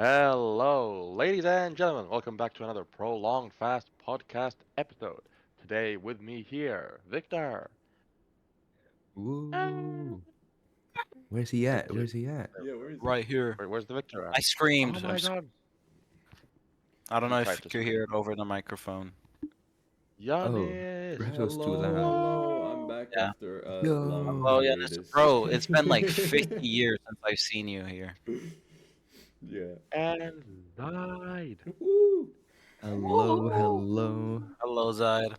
Hello, ladies and gentlemen. Welcome back to another Prolonged Fast podcast episode. Today with me here, Victor. Ah, Ooh, where's he at? Yeah, Where's he at? yeah. Where is he? Right here. Where's the Victor at? I screamed. Oh my God, I don't he know tried if to you could scream. hear it over the microphone. Oh, Yanis, perhaps it was too Hello, loud. hello. I'm hello. back Yeah. after a long Oh Yo, yeah, hiatus. bro. It's been like 50 years since I've seen you here. Yeah. And died. Woo! hello, hello. Hello, Zaid.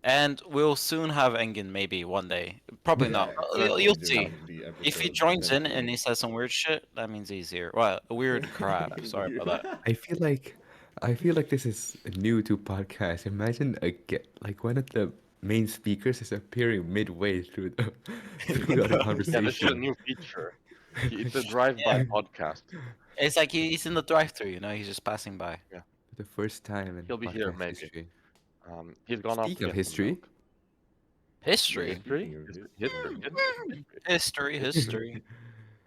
And we'll soon have Engin maybe one day. Probably not. Yeah, You'll during see. the If he episode joins in and potentially. he says some weird shit, that means he's here. Well, weird crap. Sorry Weird. about that. I feel like, I feel like this is new to podcast. Imagine like one of the main speakers is appearing midway through the through the Yeah, this is a conversation. new feature. It's a drive-by Yeah. podcast. It's like he's in the drive-thru. He's just passing by. Yeah, The first time in he'll be here podcast maybe. history. He's gone off to Speaking of get some history, milk. History. History? Speaking of History. history. History.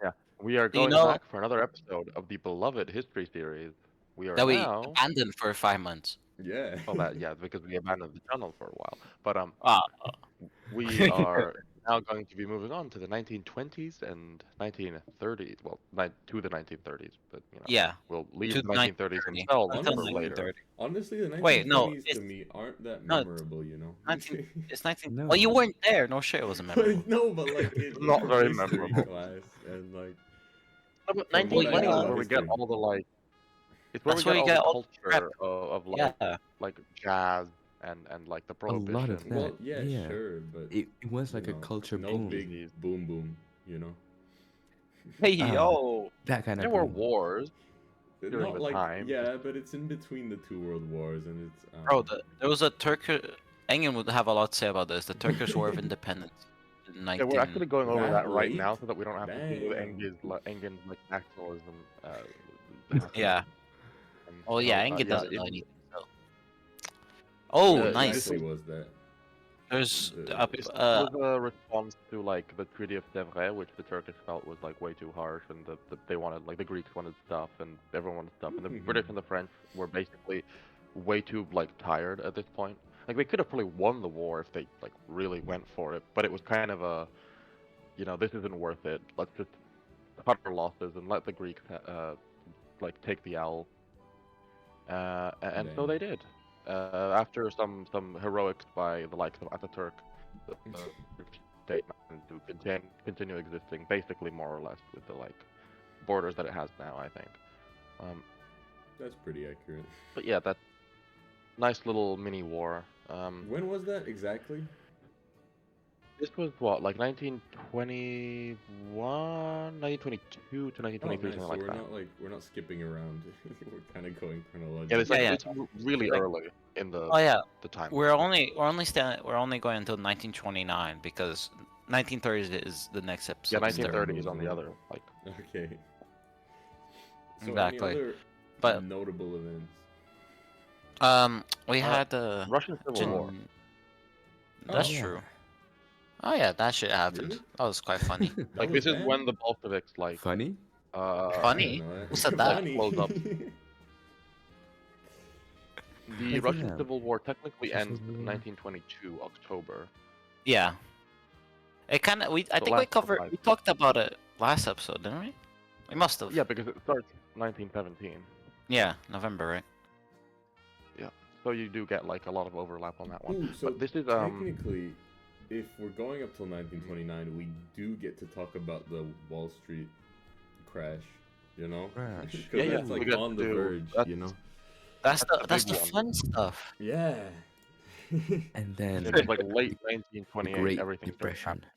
Yeah, we are Do you going know back for another episode of the beloved history series. We are that we now. abandoned for 5 months? Yeah. Well, that yeah, because we abandoned the channel for a while. But Ah, we are now going to be moving on to the 1920s and 1930s. Well, to the 1930s, but yeah, we'll leave to the 1930s 1930 themselves until for later. 1930. Honestly, the Wait, no, 1920s to me aren't that no, memorable, you know? 19. It's 19. no. Well, you weren't there. No shit, it wasn't memorable. But no, but like Not in very history memorable. class and like No, but from what I 1920s know is Well, where about we get history. all the like. It's where we that's get where you all the get all the prep. culture of Yeah. like jazz and like the A lot of prohibition. that. Well, yeah, Yeah. sure, but It was you like a know, culture no boom. big boom boom, you know? Hey Ah, yo, that kind There of were boom. wars during Not the like time. yeah, but it's in between the two world wars, and it's bro, there was a Turkish. Engin would have a lot to say about this. The Turkish War of Independence in Yeah, we're 19. actually going over that that right late. now so that we don't have to deal with Damn. Engin's like nationalism. Yeah. Oh yeah, So, Engin yeah, doesn't it, know anything. So. Oh, What nice. exactly was that? There's this was a response to like the Treaty of Sèvres, which the Turkish felt was like way too harsh, and they wanted like the Greeks wanted stuff, and everyone wanted stuff, and the British and the French were basically way too like tired at this point. Like they could have probably won the war if they like really went for it, but it was kind of a, this isn't worth it. Let's just cut our losses and let the Greeks like take the L. And so they Damn. did. After some heroics by the likes of Ataturk, the state managed to continue existing, basically more or less with the like borders that it has now, I think. Um, That's pretty accurate. but yeah, that nice little mini war. When was that exactly? This was what, like 1921, 1922 to Oh, 1923, nice. So something like we're that. not like we're not skipping around. We're kind of going Yeah, chronologically. it's like Yeah, it's really Like- early in the Oh yeah, time. we're only going until 1929 because 1930s is the next episode. Yeah, It's there. 1930 is on the other like. Okay. So Exactly. any other But notable events? we had the Russian Civil War. That's Oh. true. Oh yeah, that shit happened. Really? That was quite funny. That Like was this is bad? when the Bolsheviks like Funny? Funny? I didn't know that. Who said that? Funny. Close up. The Like, Russian yeah. Civil War technically Russian ends Civil in War. 1922 October. Yeah. It kind of I So think we last covered five. we talked about it last episode, didn't we? We must have. Yeah, because it starts 1917. Yeah, November, right? So you do get like a lot of overlap on that one. Ooh, so But this is technically, if we're going up till 1929, we do get to talk about the Wall Street crash. You know, Crash. 'Cause Yeah, yeah, that's we like get on the to- verge. that's- You know. That's That's the the that's big the one. fun stuff. Yeah. And then it was like late the 1928. Great Everything started Depression. happening.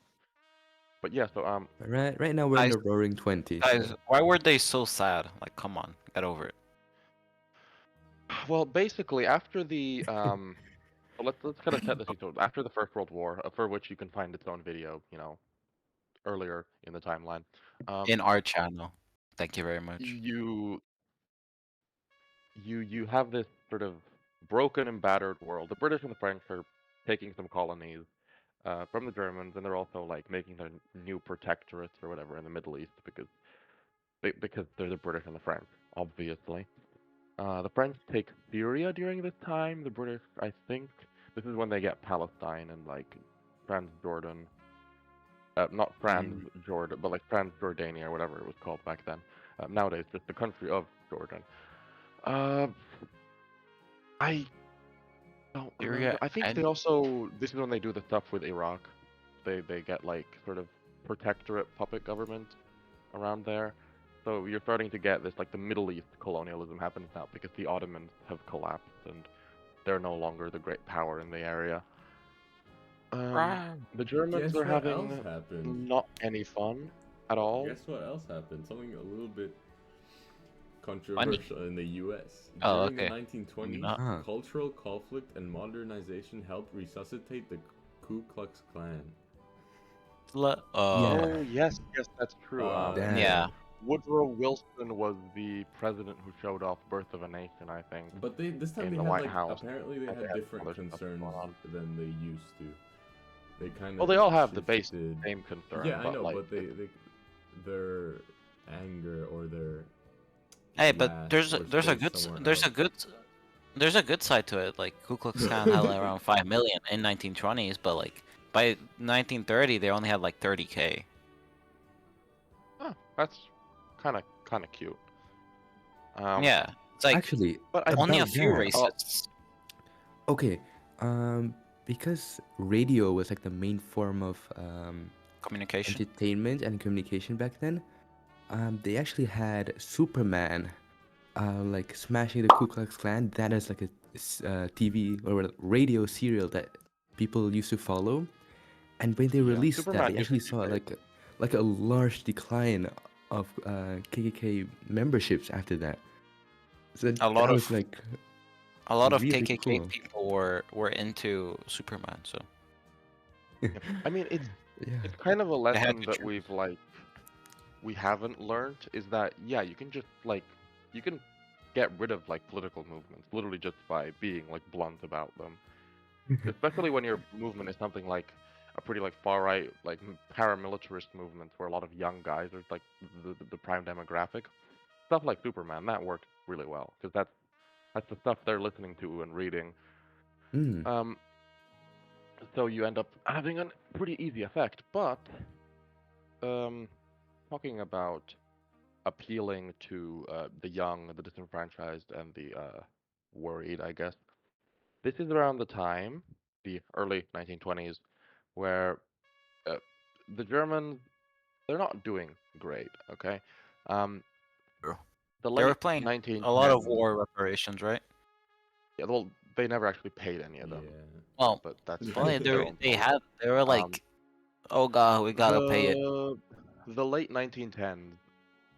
But yeah, so Right now we're in Guys- the Roaring Twenties. Guys, why were they so sad? Like, come on, get over it. well, basically after the so let's kind of set this. So after the First World War, for which you can find its own video, earlier in the timeline. In our channel. Thank you very much. You have this sort of broken and battered world. The British and the French are taking some colonies from the Germans, and they're also like making their new protectorates or whatever in the Middle East because they're the British and the French, obviously. The French take Syria during this time. The British, I think, this is when they get Palestine and like Transjordan. Not Transjordan, but like Transjordania or whatever it was called back then. Nowadays, just the country of Jordan. Uh, I don't remember. Syria I think they and also. This is when they do the stuff with Iraq. They get like sort of protectorate puppet government around there. So you're starting to get this like the Middle East colonialism happens now because the Ottomans have collapsed and they're no longer the great power in the area. The Germans Guess are what else having happened? not any fun at all. Guess what else happened? Something a little bit funny. controversial in the U.S. Oh, During the okay. 1920s, Not- Ah, cultural conflict and modernization helped resuscitate the Ku Klux Klan. yeah. Oh yes, yes, that's true. Damn. yeah. Woodrow Wilson was the president who showed off Birth of a Nation, I think, But this time in they the had White like House. apparently they and they had had some different other stuff concerns going on. than they used to. They kind of Well, they all have the basic shifted. same concern, Yeah, I but know, like but their anger or their Hey, but wrath there's was a based good somewhere there's a else. good there's a good side to it. Like Ku Klux Klan had like around 5 million in 1920s, but like by 1930 they only had like 30K. that's kind of cute. Yeah, it's like Actually, But I only a about few that, racists. okay, because radio was like the main form of Communication. entertainment and communication back then, they actually had Superman, like smashing the Ku Klux Klan. That is like a TV or a radio serial that people used to follow. And when they yeah, released that, Superman they used to actually be saw great. like a large decline of KKK memberships after that. So A lot that of was like a lot of really KKK cool. people were into Superman, so Yeah. I mean, Yeah. it's kind of a they had lesson to that choose. we haven't learned is that yeah, you can just like you can get rid of like political movements literally just by being like blunt about them. Especially when your movement is something like a pretty like far right like paramilitarist movement where a lot of young guys are like the prime demographic. Stuff like Superman that worked really well because that's the stuff they're listening to and reading. Mm. Um, so you end up having a pretty easy effect. But um, talking about appealing to the young, the disenfranchised, and the worried, I guess. This is around the time, the early 1920s, where uh, the Germans they're not doing great. Okay, um, True. the They were late playing a lot of 1910s. war reparations, right? Yeah, well, they never actually paid any of them, Well, but that's well, yeah, their own fault. they were Um, like, oh god, we gotta pay it. the late 1910s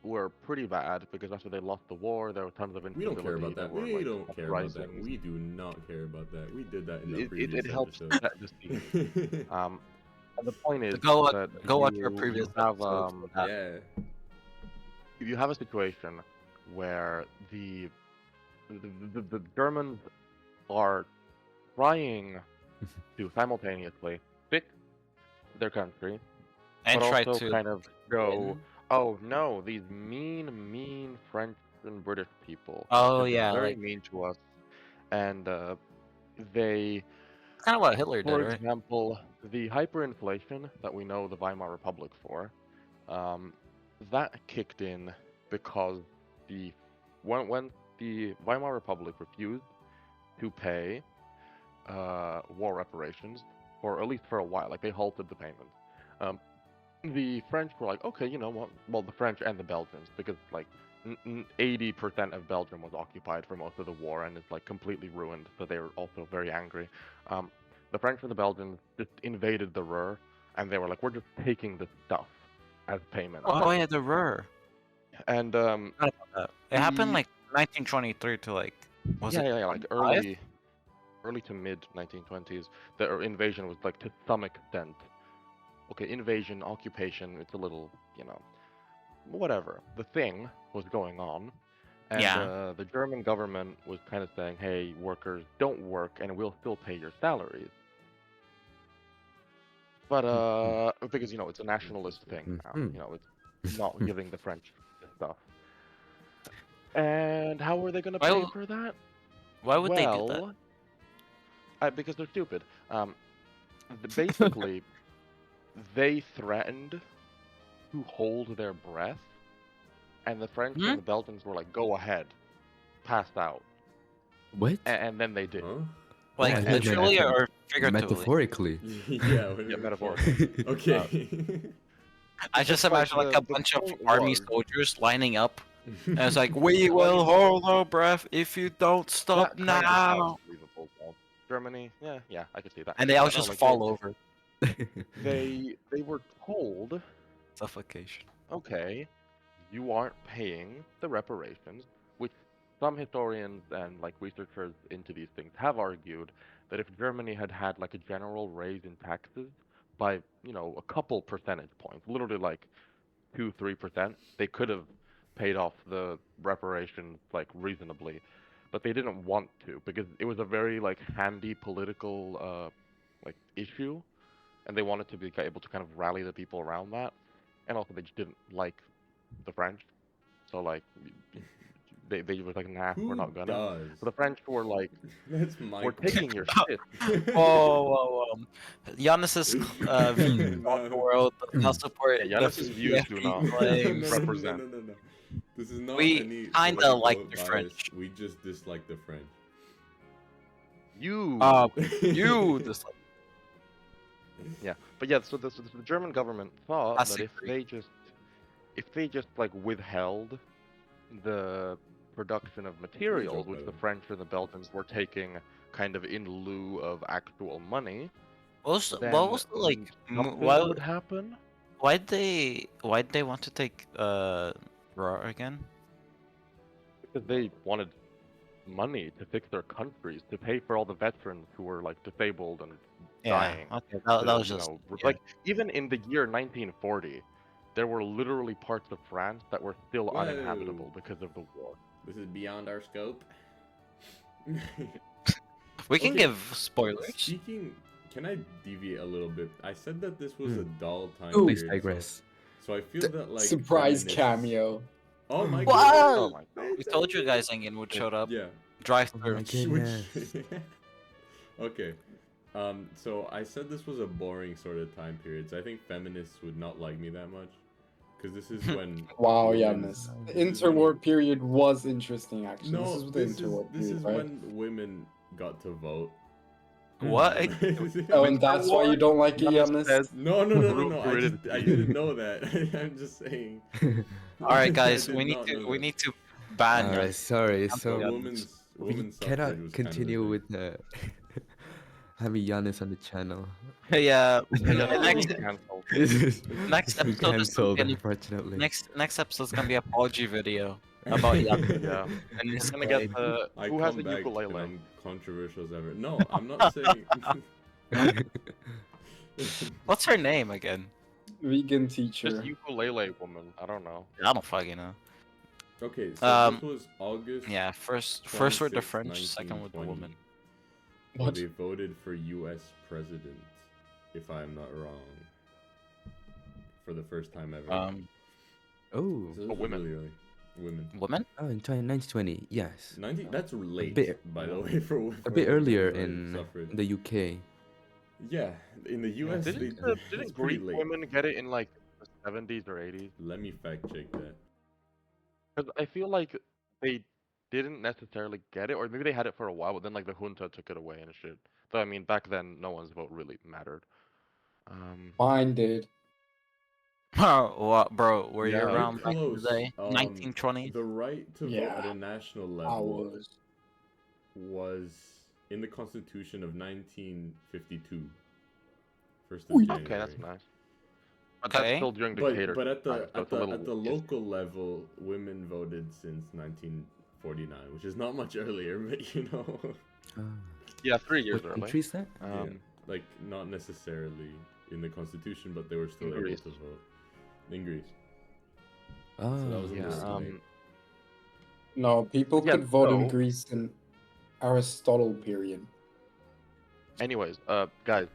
were pretty bad because after they lost the war, there were tons of We don't care instability. about There that. were We like don't care about that. uprisings. We do not care about that. We did that in the It previous helps episode. set the scene. And the point is Go watch, that go watch our you previous have episodes for that. Yeah. you have a situation where the Germans are trying to simultaneously fix their country, And but try also to kind of show, win. oh no, these mean French and British people Oh have been yeah, very like mean to us, and they, kind of what Hitler did, for right? example, the hyperinflation that we know the Weimar Republic for, um, that kicked in because the when the Weimar Republic refused to pay war reparations for at least for a while, like they halted the payments. Um, the French were like, okay, you know what? Well, the French and the Belgians, because like 80% of Belgium was occupied for most of the war and it's like completely ruined. So they were also very angry. The French and the Belgians just invaded the Ruhr, and they were like, we're just taking the stuff as payment. Oh yeah, the Ruhr. And Forgot about that. It happened the like 1923 to like, was it yeah, like 25? early to mid 1920s. The invasion was like to some extent. Okay, invasion, occupation, it's a little, whatever. The thing was going on, and Yeah. the German government was kind of saying, hey, workers, don't work, and we'll still pay your salaries. But, because, it's a nationalist thing now, Mhm. it's not giving the French stuff. And how are they going to Why pay w- for that? Why would they do that? Well, because they're stupid. Basically, they threatened to hold their breath, and the French Hmm? and the Belgians were like, "Go ahead," passed out, What? and then they did. Huh? Like I thought you meant literally or figuratively? metaphorically. Yeah, Yeah, whatever. metaphorically. Okay. I just But, like, imagine like a the bunch of point army was- soldiers lining up, and it's like, "We will hold our breath if you don't stop That kind of now," sounds believable. Though. Germany, yeah, I could see that. and they all But no, just like, fall over. they were told, Suffocation. okay, you aren't paying the reparations, which some historians and like researchers into these things have argued that if Germany had had like a general raise in taxes by, a couple percentage points, literally like 2-3%, they could have paid off the reparations like reasonably, but they didn't want to because it was a very like handy political like issue, and they wanted to be able to kind of rally the people around that, and also they just didn't like the French, so like they were like, nah, we're Who not gonna. does? So the French were like, That's my we're taking your shit. Whoa. Giannis's views Hmm. on the world does not support Yeah, the Giannis's views do PFP not claims. represent. No. This is not We any kinda political like the bias. French. We just dislike the French. You. You just like Yeah, but yeah, so the German government thought that classic Greek. if they just like withheld the production of materials, which the French and the Belgians were taking kind of in lieu of actual money, then What was the, like nothing why would happen. why'd they want to take Raw again? Because they wanted money to fix their countries, to pay for all the veterans who were like disabled and dying. Okay, that to, was just yeah. like even in the year 1940, there were literally parts of France that were still Whoa. uninhabitable because of the war. This is beyond our scope. We can Okay, give spoilers. Speaking, can I deviate a little bit? I said that this was a dull time Ooh. Please period. digress. So I feel that like Surprise feminists- cameo. Oh my What? god! Oh my god. We told you guys Engin would showed up. Yeah. Drive Oh through. my Which- goodness. Okay. So I said this was a boring sort of time period. So I think feminists would not like me that much, because this is when. Wow, women's- Giannis. The this is when- interwar period was interesting, actually. No, this is the interwar this period, is right? when women got to vote. What? Oh, and that's why you don't like it, Giannis said- Giannis? No. Root for it I didn't know that. I'm just saying. All right, I guys, did we not know we that. need to ban Alright, Giannis. sorry. I'm So sorry. women's we suffrage cannot was continue kind of with having Giannis on the channel. Yeah. No. Next Cancelled. next We episode is gonna cancelled, be unfortunately. next episode's gonna be an apology video about Giannis. Yeah. And It's his gonna get I who has come a back ukulele? and I'm controversial as ever. No, I'm not saying. What's her name again? Vegan Just teacher. ukulele woman. I don't know. I don't fucking know. Okay, so this was August. Yeah, first with the 26, French, second with the 1920, woman. when What? they voted for U.S. president, if I'm not wrong, for the first time ever. Oh. So this but was women. really early. Women. Women? Oh, in 1920, yes. 90. That's late, bit- by the way, for A bit earlier for in suffrage. the UK. Yeah, in the U.S. Didn't, it's didn't pretty Greek late. women get it in like the 70s or 80s? Let me fact check that. Because I feel like they didn't necessarily get it, or maybe they had it for a while, but then like the junta took it away and shit. So I mean, back then, no one's vote really mattered. Mine did. What, bro? Were you Yeah, around back in the close. day? 1920s? The right to vote Yeah, at a national I level was. in the Constitution of 1952. First Ooh. of January. Okay, that's nice. But Okay. that's still during dictatorship. But at the time, so at it's a the little at the iffy. local level, women voted since 1949, which is not much earlier, but you know, Yeah, 3 years What early. country is that? yeah, like not necessarily in the Constitution, but they were still In able Greece. to vote in Greece. Oh, that was a Yeah. little late. No, people Yeah, could vote in so- Greece in Aristotle period. Anyways, guys,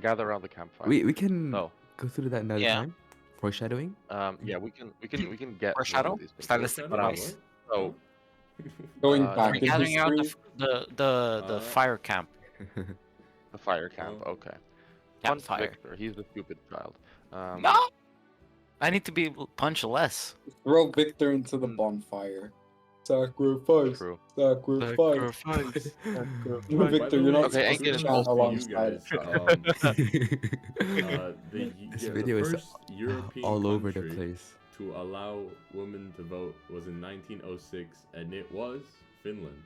gather around the campfire. we can So, go through that another Yeah. time. Foreshadowing? Yeah, we can get to Foreshadow? all these things. Stylistic But, device? so Going Uh, back We're in gathering out history, the fire camp. the fire camp. Oh. Okay. Punch Campfire. Victor. He's the stupid child. No! I need to be punch less. throw Victor into the Mm. bonfire. Sacrifice. True. Sacrifice. By Victor, the you're way, not Okay, supposed to Aiden quick is chant note also for you alongside. guys. This The video is first European all over the country place. to allow women to vote was in 1906, and it was Finland.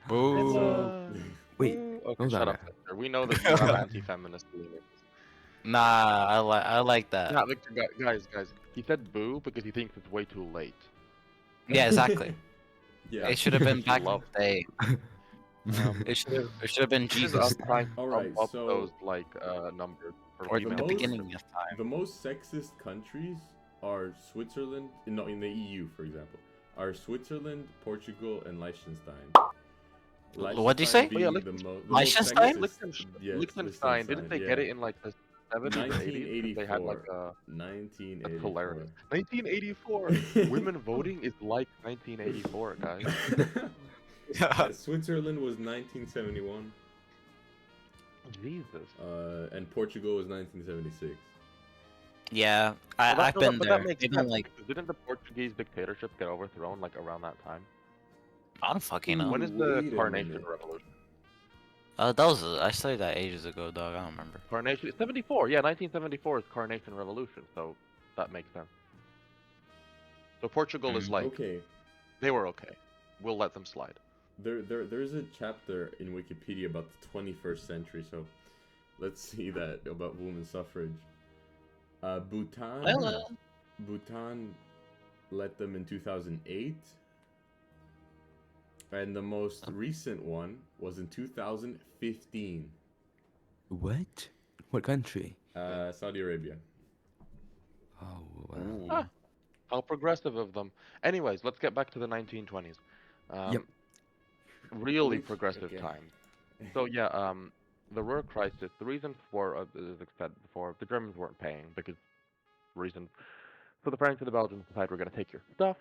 Boo. So, Wait, Okay, hold shut on. up, Victor. We know that you have anti-feminist leanings. Nah, I like that. Yeah, Victor, guys. He said boo because he thinks it's way too late. Yeah, exactly. yeah. It should have been back in Love. the day. It should have been This is Jesus us trying to Alright, bump up so- those numbers for or the the female most- beginning of time. The most sexist countries are Switzerland, no, in the EU, for example, are Switzerland, Portugal, and Liechtenstein. What'd you say? Oh, yeah, being the most Liechtenstein? sexist- yes, Liechtenstein. Didn't they get it in like the 70s or 80s? 'Cause they had like 1984. That's 1984. hilarious. 1984. Women voting is like 1984, guys. Switzerland was 1971, Jesus. and Portugal was 1976. Yeah, Well, I've been but there. that makes They sense, don't like. because didn't the Portuguese dictatorship get overthrown like around that time? I don't fucking know. When is Wait the a Carnation minute. Revolution? That was I studied that ages ago, dog. I don't remember. Carnation 74. Yeah, 1974 is Carnation Revolution, so that makes sense. So Portugal is like Okay, they were okay. We'll let them slide. there's a chapter in Wikipedia about the 21st century, so let's see that about women's suffrage. Bhutan. Hello. Bhutan let them in 2008. And the most recent one was in 2015. What? What country? Saudi Arabia. Oh, wow. Ooh. Ah. How progressive of them. Anyways, let's get back to the 1920s. Yep. Really Oof, progressive okay. times. So yeah, the Ruhr crisis. The reason for, as I said before, the Germans weren't paying because reason. So the French and the Belgians decided we're going to take your stuff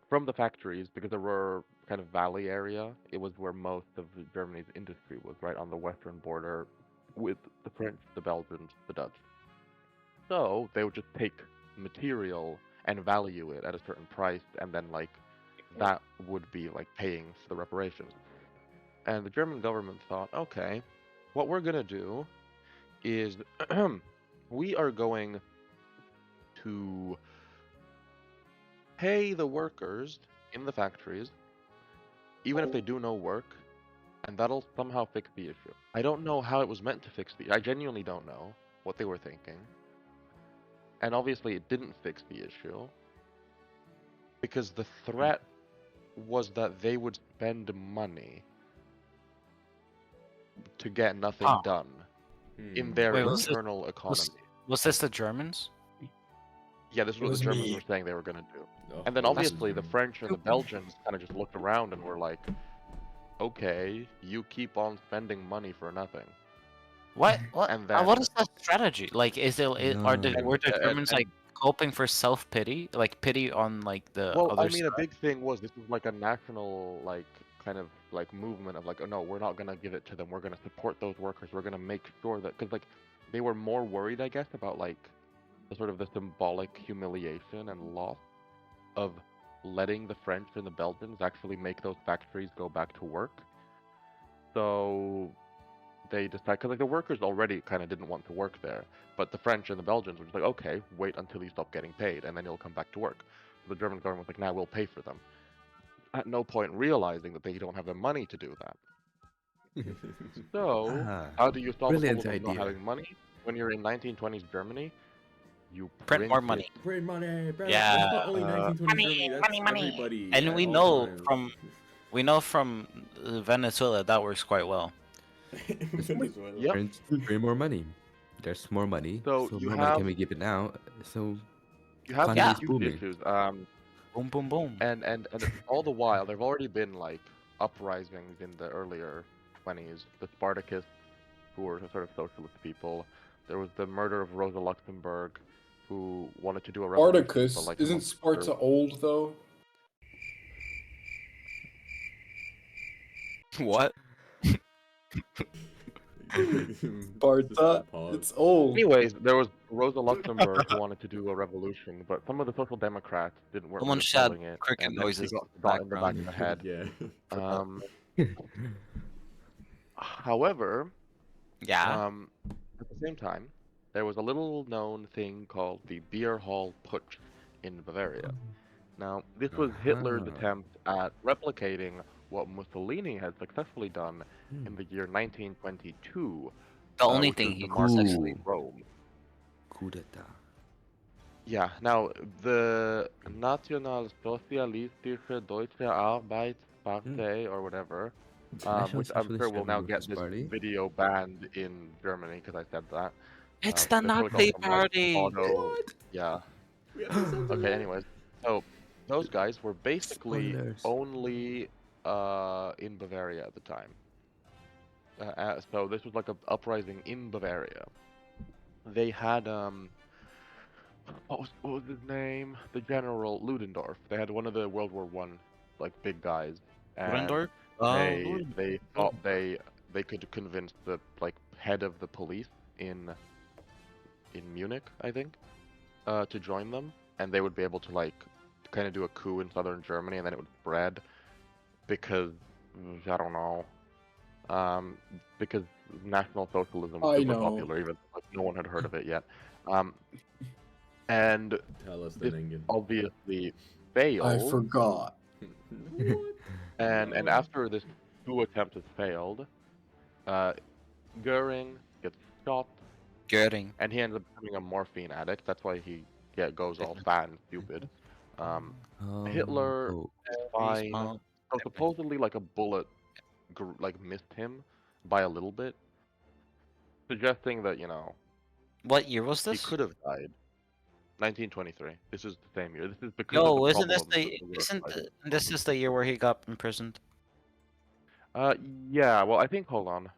from the factories because the Ruhr kind of valley area. It was where most of Germany's industry was, right on the western border with the French, the Belgians, the Dutch. So they would just take material and value it at a certain price, and then like that would be like paying for the reparations. And the German government thought, okay, what we're gonna do is we are going to pay the workers in the factories, even if they do no work, and that'll somehow fix the issue. I don't know how it was meant to fix I genuinely don't know what they were thinking. And obviously it didn't fix the issue because the threat was that they would spend money to get nothing Oh. done in Hmm. their Wait, was this- internal economy. Was this the Germans? Yeah, this is It what the was Germans me. were saying they were going to do. Oh, And then well, this is obviously the German. French and the Belgians kind of just looked around and were like, okay, you keep on spending money for nothing. What? What? And What then- is that strategy? Like, are the No. were the And- Germans and- like hoping for self pity, like pity on like the Well, other I mean, a side? big thing was this was like a national, like, kind of like movement of like, oh no, we're not gonna give it to them. We're gonna support those workers. We're gonna make sure that, because like they were more worried, I guess, about like the sort of the symbolic humiliation and loss of letting the French and the Belgians actually make those factories go back to work. So they decided, because like the workers already kind of didn't want to work there, but the French and the Belgians were just like, okay, wait until you stop getting paid, and then you'll come back to work. So the German government was like, nah, we'll pay for them. At no point realizing that they don't have the money to do that. So, Ah, how do you solve the brilliant problem of not idea. having money? When you're in 1920s Germany, you Print more it. money. Print money, bro. Yeah. That's not only 1920 Money, Germany, money, that's money. everybody. And at we all know times. We know from Venezuela that works quite well. Venezuela. Yep. Print more money. There's more money, So so you more money have- can be given out. So You have Economy these is huge booming. issues. Boom, boom, boom. And all the while, there've already been like uprisings in the earlier 20s. The Spartacists, who were sort of socialist people. There was the murder of Rosa Luxemburg, who wanted to do a revolution. Spartacus. But, like, Isn't Sparta old though? What? Sparta. It's old. Anyways, there was Rosa Luxemburg who wanted to do a revolution, but some of the social democrats weren't Someone really shout feeling it, cricket and then she noises got in the shot in the back background. of the head. Yeah. However, Yeah. at the same time, there was a little known thing called the Beer Hall Putsch in Bavaria. Now, this was Hitler's Uh-huh. attempt at replicating what Mussolini had successfully done in the year 1922, The only which thing was he the could March actually. in Rome. Coup d'etat. Yeah, now, the Nationalsozialistische Deutsche Arbeitspartei, or whatever, National which I'm Socialist sure will now get Revolutionist this Party. video banned in Germany because I said that. It's the They're probably Nazi called some, like, party. auto. Yeah. Okay. Anyways, so those guys were basically Spoilers. only in Bavaria at the time. So this was like a uprising in Bavaria. They had what was his name? The General Ludendorff. They had one of the World War One like big guys, and Ludendorff? they thought they could convince the like head of the police in Munich, I think, to join them, and they would be able to like kind of do a coup in southern Germany, and then it would spread because I don't know, because National Socialism was I super know. popular, even like no one had heard of it yet, and Tell us this the Nengen. obviously I failed, forgot. and No. after this coup attempt has failed, Goering gets shot, Goering. and he ends up becoming a morphine addict. That's why he goes all fat and stupid. Hitler Oh. is fine. So supposedly, like a bullet, like missed him by a little bit, suggesting that What year was he this? could have died. 1923. This is the same year. This is because Yo, of the isn't this problems the that were isn't uprising. this is the year where he got imprisoned? Yeah. Well, I think. Hold on.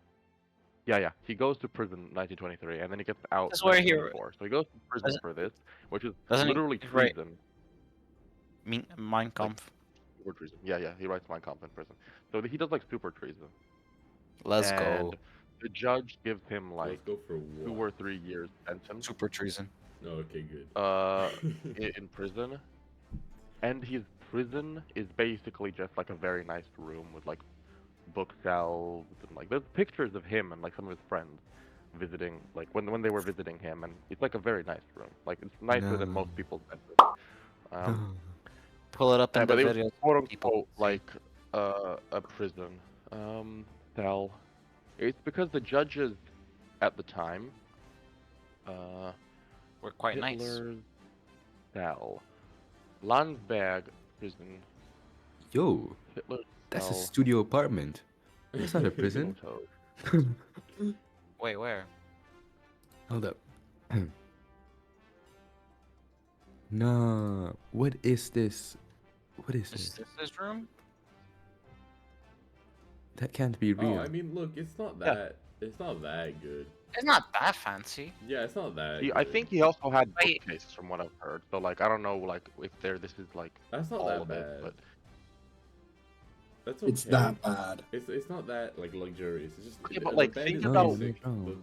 Yeah. He goes to prison in 1923, and then he gets out This is in where he 1924. So he goes to prison doesn't- for this, which is doesn't he literally write- treason. Mein Kampf. Super treason. Yeah. He writes Mein Kampf in prison. So he does like super treason. Let's and go. the judge gives him Let's like go for 2 what? or 3 years sentence. Super treason. Oh, okay, good. In prison, and his prison is basically just like a very nice room with like bookshelves and like there's pictures of him and like some of his friends visiting, like when they were visiting him, and it's like a very nice room. Like it's nicer than most No. people's bedrooms. Pull it up in But the it was video. quote people unquote see. like a prison cell. It's because the judges at the time We're quite nice. Hitler's cell. Landsberg prison. Yo, Hitler's that's a cell. studio apartment. That's not a prison. Wait, where? Hold up. Nah, what is this? What is Is this? this his room? That can't be real. Oh, I mean, look, it's not Yeah. that. It's not that good. It's not that fancy. Yeah, it's not that. I good. think he also had Wait. bookcases from what I've heard. So like I don't know like if this is like That's not all that of bad. it, but That's okay. It's that bad. It's not that like luxurious. It's just. Okay, but, the like, bed think is about- basic. No.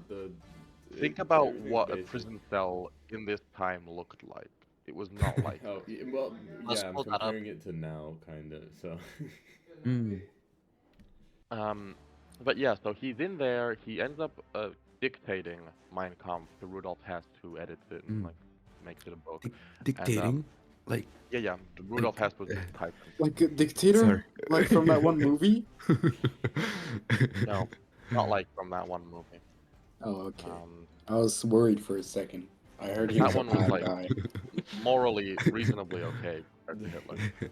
think about everything's what a basic. prison cell in this time looked like. It was not like Oh, this. well, Let's yeah, I'm pull that up. comparing it to now, kind of. So. Mm. But yeah, so he's in there. He ends up dictating Mein Kampf to Rudolf Hess, who edits it and like makes it a book. Dictating? Like, Yeah. Rudolf Hess was just typing. Like a dictator? Sorry. Like from that one movie? No, not like from that one movie. Oh, okay. Um, I was worried for a second. I heard he That was a one was bad like- guy. morally reasonably okay compared to Hitler.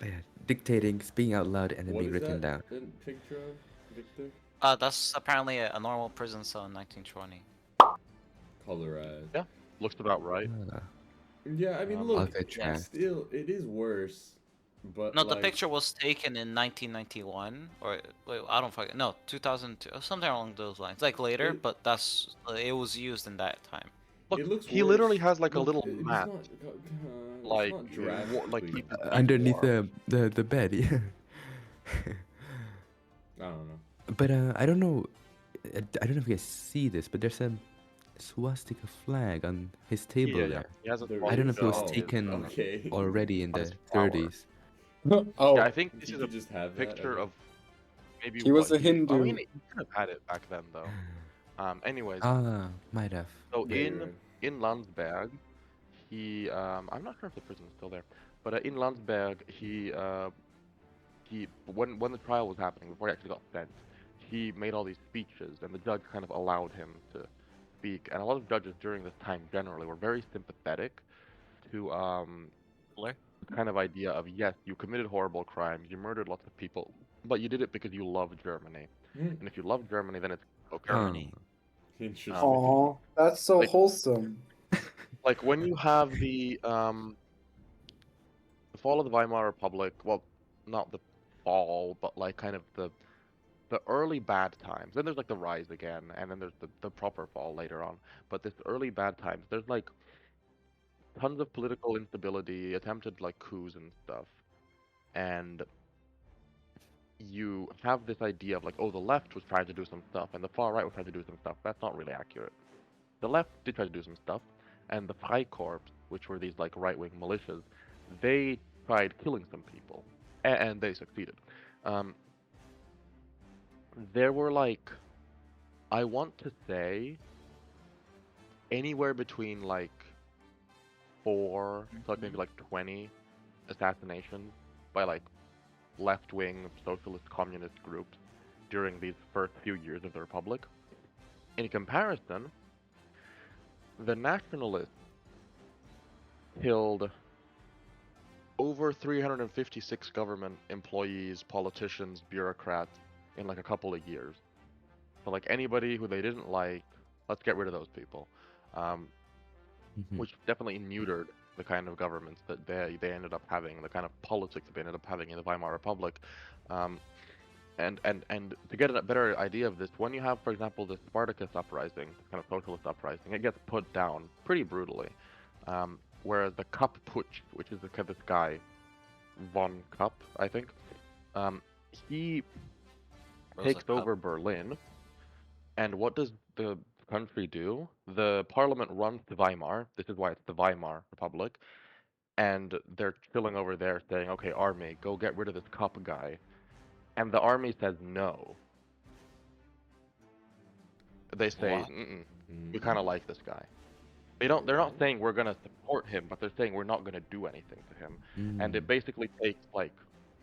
yeah, dictating, speaking out loud, and then What being is written that down. in picture of Victor? That's apparently a normal prison cell in 1920. Colorized. Yeah. Looks about right. Yeah, I mean, Um, look, Alcatraz. still, it is worse. But No, the like, picture was taken in 1991, or wait, I don't fucking no, 2002, something along those lines. Like later, It- but it was used in that time. Look, It looks he literally worse. has like a Look, little it's map, not. It's like not like drastically. underneath war. the bed. Yeah. I don't know. But I don't know. I don't know if you guys see this, but there's a swastika flag on his table Yeah, there. he has a There I don't know is. if it was swastika on Oh, his taken okay. already in on the his flower. 30s. Oh, Yeah, I think this He is could a just have that. picture of maybe he was what a he. I Hindu. mean, he could have had it back then though. Anyways, Ah, might have. so Yeah, you're right. in Landsberg, he I'm not sure if the prison is still there, but in Landsberg he when the trial was happening before he actually got sent, he made all these speeches and the judge kind of allowed him to speak. And a lot of judges during this time generally were very sympathetic to Hitler? the kind of idea of, yes, you committed horrible crimes, you murdered lots of people, but you did it because you love Germany. Hmm. And if you love Germany, then it's okay. Germany. Interesting. Aw, that's so Like- wholesome. Like when you have the fall of the Weimar Republic, well, not the fall, but like kind of the early bad times. Then there's like the rise again, and then there's the proper fall later on. But this early bad times, there's like tons of political instability, attempted like coups and stuff. And you have this idea of like, oh, the left was trying to do some stuff, and the far right was trying to do some stuff. That's not really accurate. The left did try to do some stuff, and the Freikorps, which were these like right-wing militias, they tried killing some people, and they succeeded. Um, there were like, I want to say, anywhere between like 4 to like maybe like 20 assassinations by like left-wing socialist communist groups during these first few years of the Republic. In comparison, the nationalists killed over 356 government employees, politicians, bureaucrats in like a couple of years. So like anybody who they didn't like, let's get rid of those people. Mhm. Which definitely neutered the kind of governments that they ended up having, the kind of politics that they ended up having in the Weimar Republic. And to get a better idea of this, when you have, for example, the Spartacus uprising, kind of socialist uprising, it gets put down pretty brutally. Whereas the Kapp Putsch, which is this guy, von Kapp, I think, he Rosa takes Cup. over Berlin, and what does the country do? The parliament runs to Weimar. This is why it's the Weimar Republic, and they're chilling over there saying, okay, army, go get rid of this Kapp guy. And the army says no. They say, What? we kind of like this guy. They're not saying we're gonna support him, but they're saying we're not gonna do anything to him. And it basically takes like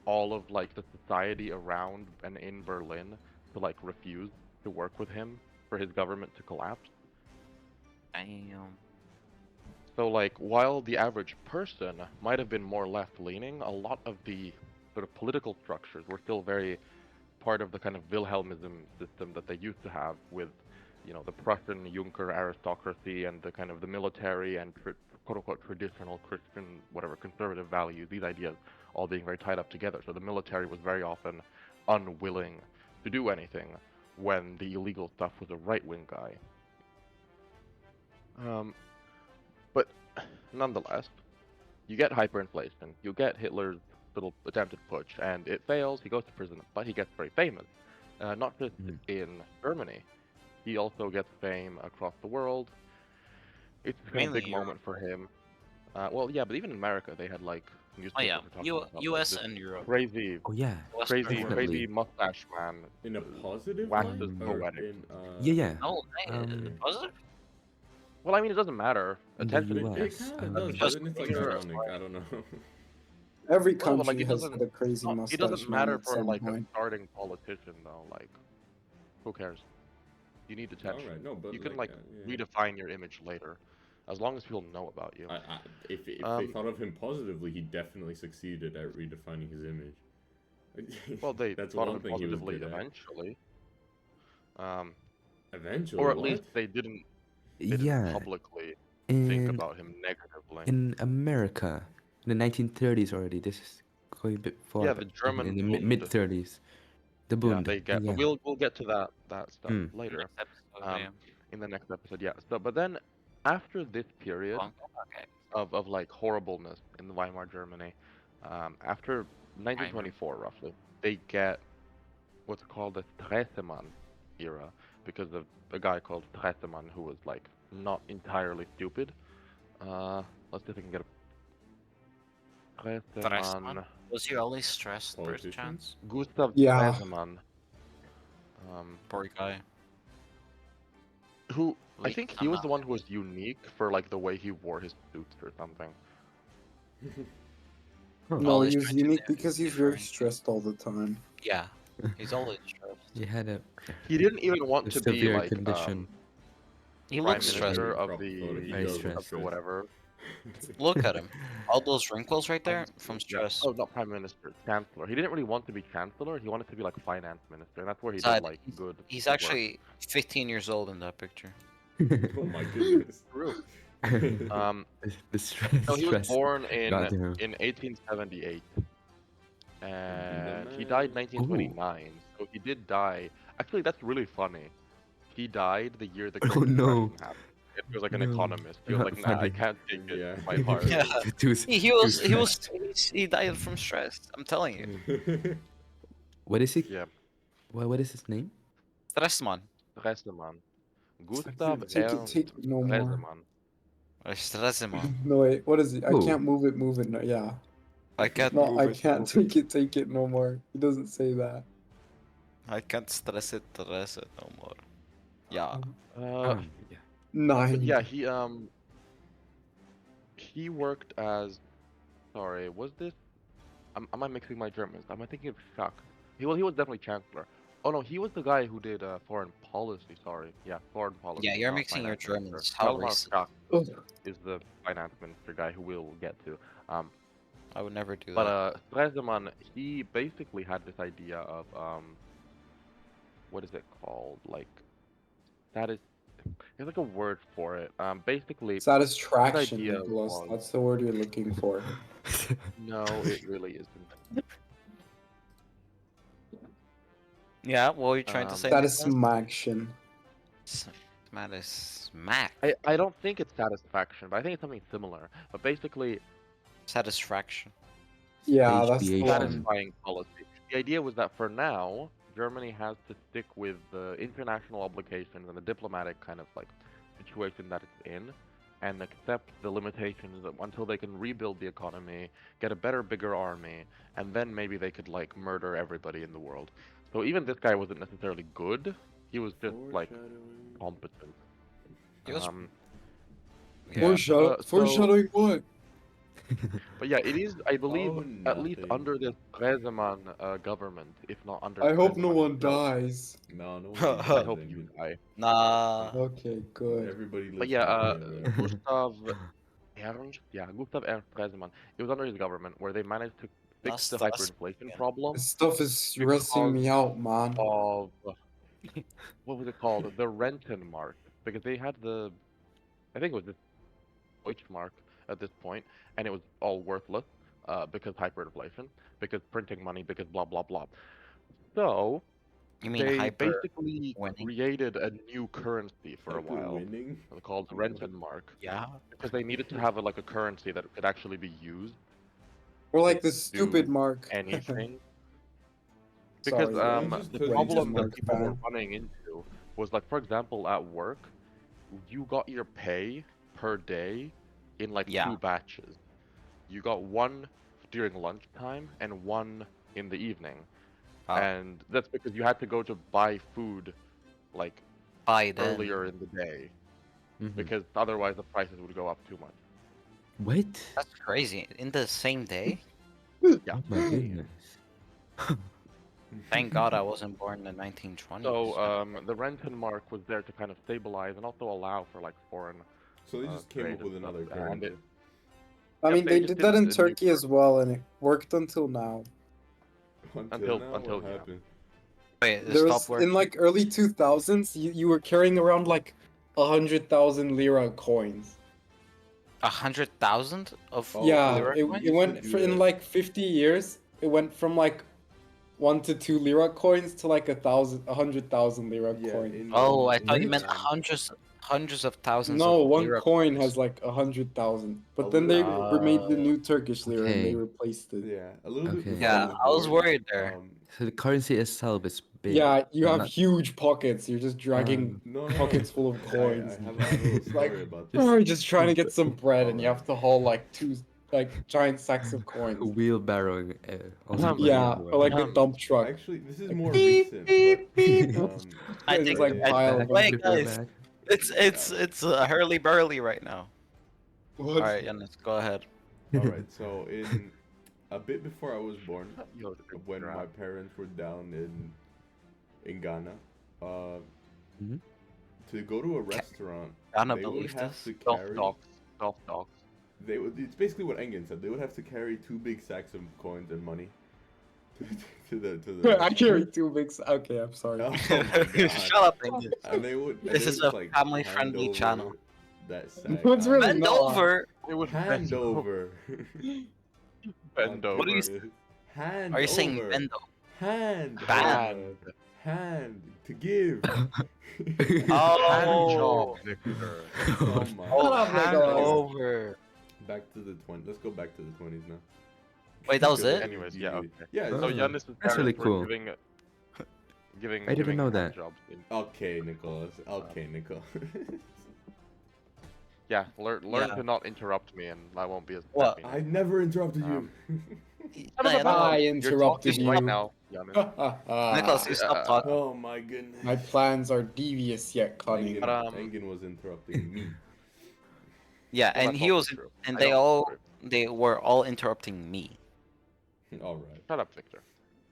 all of like the society around and in Berlin to like refuse to work with him for his government to collapse. Damn. So like while the average person might have been more left leaning, a lot of the sort of political structures were still very part of the kind of Wilhelmism system that they used to have with, you know, the Prussian Junker aristocracy and the kind of the military and quote unquote traditional Christian, whatever, conservative values, these ideas all being very tied up together. So the military was very often unwilling to do anything when the illegal stuff was a right-wing guy. But nonetheless, you get hyperinflation, you get Hitler's little attempted putsch, and it fails, he goes to prison, but he gets very famous. Not just in Germany, he also gets fame across the world. It's a kind of Mainly big moment for him. Well, yeah, but even in America, they had like Oh newspapers yeah, were talking about like, U.S. this and Europe. crazy, Oh yeah, crazy, definitely. crazy mustache man. In a positive Waxes light? Or poetic. in, Yeah, yeah. No, positive. Well, I mean, it doesn't matter. In the Attention. It US, kind of does, Just but then it's like you're- ironic. I don't know. Every Well, but, like, country it has doesn't- had a crazy It mustache doesn't man matter at for some like a point. starting politician though. Like, who cares? You need attention. Alright, no, but You can like yeah. redefine your image later, as long as people know about you. If they Um, thought of him positively, he definitely succeeded at redefining his image. Well, they That's thought one of it thing he was positively good at. eventually. Eventually, Or at what? least they didn't yeah. publicly think about him negatively. In America, in the 1930s already. This is going a bit far. Yeah, the back, German in the Bund. mid 30s. The Yeah, Bund. they get. Yeah. We'll get to that stuff Mm. later. Next episode, Um, yeah. in the next episode, yeah. So, but then after this period Long- Okay. of like horribleness in the Weimar Germany, after Weimar. 1924 roughly, they get what's called the Stresemann era because of a guy called Stresemann who was like not entirely stupid. Let's see if I can get a Stresemann? Stresemann. Was he always stressed, Politician? perchance? Gustav Yeah. Stresemann. Poor guy. Who I Weak think he was the enough. one who was unique for like the way he wore his suits or something. No, Always he was trying to unique be because he's very different. stressed all the time. Yeah, he's always stressed. He had a He didn't even want to be severe like condition. He prime looks stressed. minister of Very the stressed. whatever. Look at him. All those wrinkles right there from Yeah. stress. Oh, not prime minister, chancellor. He didn't really want to be chancellor. He wanted to be like finance minister, and that's where he Besides, did like good. He's work. actually 15 years old in that picture. Oh my goodness. True. the stress. So he was stress. born in Got him. 1878, and he died 1929. So he did die. Actually, that's really funny. He died the year the Great Oh, no. Depression happened. It was like an No. economist. He was Not like, nah, I funny. can't take it Yeah. quite hard. Yeah. Too- He died from stress. I'm telling you. What is he? Yeah. What is his name? Stresemann. Stresemann. Gustav Take it no more. Stresemann. Stresemann. No wait, what is it? I Who? can't move it. Move it. No, yeah. I can't No, move I it. can't take it no more. He doesn't say that. I can't stress it no more. Yeah. Yeah. But 9. yeah, he worked as. Sorry, was this? Am I mixing my Germans? Am I thinking of Schack? He was definitely chancellor. Oh no, he was the guy who did foreign policy. Sorry, yeah, foreign policy. Yeah, you're not mixing your finance minister. Germans. How Hjalmar racist. Schack Ugh. is the finance minister guy who we'll get to. I would never do But that. Stresemann, he basically had this idea of what is it called? Like that is there's like a word for it. Basically, Satisfaction, idea Nicholas. was- That's the word you're looking for. no, it really isn't. Yeah, what were you trying to say? Satisfaction. Man is smack. I don't think it's satisfaction, but I think it's something similar. But basically, Satisfaction. Yeah, that's the HBH. one. satisfying policy. The idea was that for now, Germany has to stick with the international obligations and the diplomatic kind of like situation that it's in, and accept the limitations until they can rebuild the economy, get a better, bigger army, and then maybe they could like murder everybody in the world. So even this guy wasn't necessarily good. He was just like competent. He was- Yeah. Foreshadow- so- foreshadowing what? But yeah, it is, I believe, Oh, at least nothing. under this Stresemann government, if not under. I hope no Stresemann one himself. dies. No, no. I hope you die. Nah. Okay, good. Everybody lives But yeah, happily ever Gustav Ernst, Gustav Ernst Stresemann. It was under his government where they managed to fix the That's- hyperinflation yeah. problem This stuff is stressing me out, man. of what was it called? The Rentenmark, because they had the, I think it was the Deutschmark at this point, and it was all worthless because hyperinflation, because printing money, because blah blah blah. So You mean they hyper? basically winning? created a new currency for a Hyper while winning. called the Rentenmark, Yeah. because they needed to have like a currency that could actually be used Or like the do stupid mark. anything. Because Sorry, just the put problem that Rentenmark people were fan. running into was like, for example, at work, you got your pay per day in like Yeah. 2 batches. You got one during lunchtime and one in the evening. Oh. And that's because you had to go to buy food like By then. earlier in the day, Mhm. because otherwise the prices would go up too much. What? That's crazy. In the same day? Yeah. Oh my goodness. Thank God I wasn't born in the 1920s. So the Rentenmark was there to kind of stabilize and also allow for like foreign. So they just came trade up and with stuff, another and currency. it- I Yep, mean, they they just did did that in the new Turkey as well, and it worked until now. Until- now, until, what yeah. happened? Wait, it There was stopped working? in like early 2000s, you were carrying around like 100,000 lira coins. 100,000 of Oh, Yeah, lira it, coins? it went used to for do in that. like 50 years. It went from like 1 to 2 lira coins to like 100,000 lira Yeah, coins. in- Oh, I thought you in- meant hundreds. hundreds of thousands No, of one lira coin coins. has like 100,000. But A then they little bit. made the new Turkish lira and they Okay. replaced it. Yeah, a little bit Okay. before Yeah, I was I was born. worried there. So the currency itself is big. Yeah, you have Not- huge pockets. You're just dragging No, pockets full of I coins. have a little It's like, story about oh, this. you're just trying to get some bread and you Alright. have to haul like two giant sacks of coins. Wheelbarrowing. Also Um, money Yeah, everywhere. or like a Um, dump truck. Actually, this is more Beep, recent. beep, beep. I It's think like I- pile Back, a bunch of flip it guys. back. It's hurly burly right now. What? All right, Yannis, go ahead. Alright, so in a bit before I was born, Yo, the big when drop. my parents were down in Ghana, Mhm. to go to a restaurant, Ghana they would believe have this? to Golf carry. dogs. Golf dogs. They would. It's basically what Engen said. They would have to carry 2 big sacks of coins and money to the. I carry two big. Okay, I'm sorry. Oh my God. Shut up, England. And they would. This is a like, family-friendly hand channel. over That sack. It's really Bend not. over. It would hand over. Bend On over. What are you purpose. Hand Are you saying over. bend over? Hand. Band. over. Hand to give. Oh. Job, Victor. Oh my. Oh, Shut up, hand Nicholas. over. Back to the 20s. Let's go back to the 20s now. Wait, that was it? Anyways, yeah, okay. Yeah. So Oh, Giannis' that's really parents were cool. giving I didn't giving know hand that. jobs in- Okay, Nicholas. Okay, Nicholas. Yeah, learn Yeah. to not interrupt me, and I won't be as What? mean. I never interrupted you. I You're interrupted talking you. right now, Giannis. Nicholas, you stop talking. Oh my goodness. My plans are devious yet cunning. Engen, But, Engen was interrupting me. Yeah, Well, and that's he also was, true. and I they don't all, agree. they were all interrupting me. Alright. Shut up, Victor.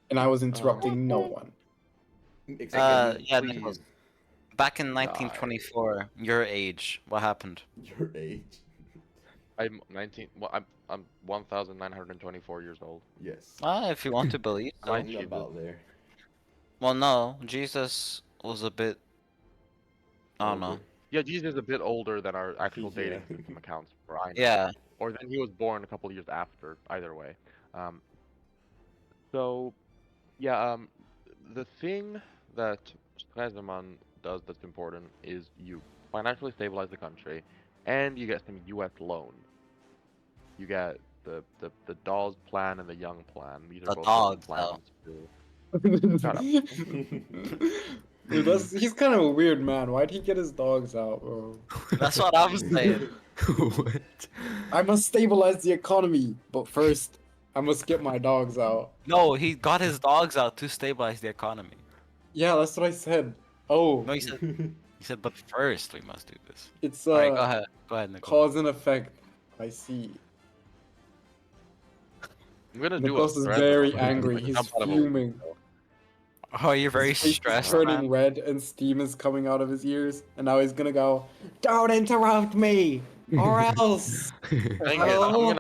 And I was interrupting no one. Except me, Yeah, Please. Nicholas. Back in 1924, your age, what happened? your age. I'm 19. Well, I'm 1,924 years old. Yes. If you want to believe so. Right. Something about there. Well, no, Jesus was a bit. I don't know. Older. Yeah, Jesus is a bit older than our actual Yeah. dating system accounts for. I know. Yeah. Or then he was born a couple years after. Either way. So, yeah. The thing that Stresemann does that's important is you financially stabilize the country, and you get some U.S. loan. You get the Dawes plan and the Young plan. These The are both dogs, different though. plans to Shut up. Dude, he's kind of a weird man. Why'd he get his dogs out, bro? That's what I'm saying. What? I must stabilize the economy, but first, I must get my dogs out. No, he got his dogs out to stabilize the economy. Yeah, that's what I said. Oh, No, he said, but first we must do this. it's Alright, go ahead. Go ahead, Nicholas. cause and effect. I see. I'm gonna do a Nicholas is thread very about it. angry. Like, He's jump out of a fuming. window. Oh, you're very His face is stressed, turning man. red and steam is coming out of his ears, and now he's gonna go, "Don't interrupt me, or else." Dang it,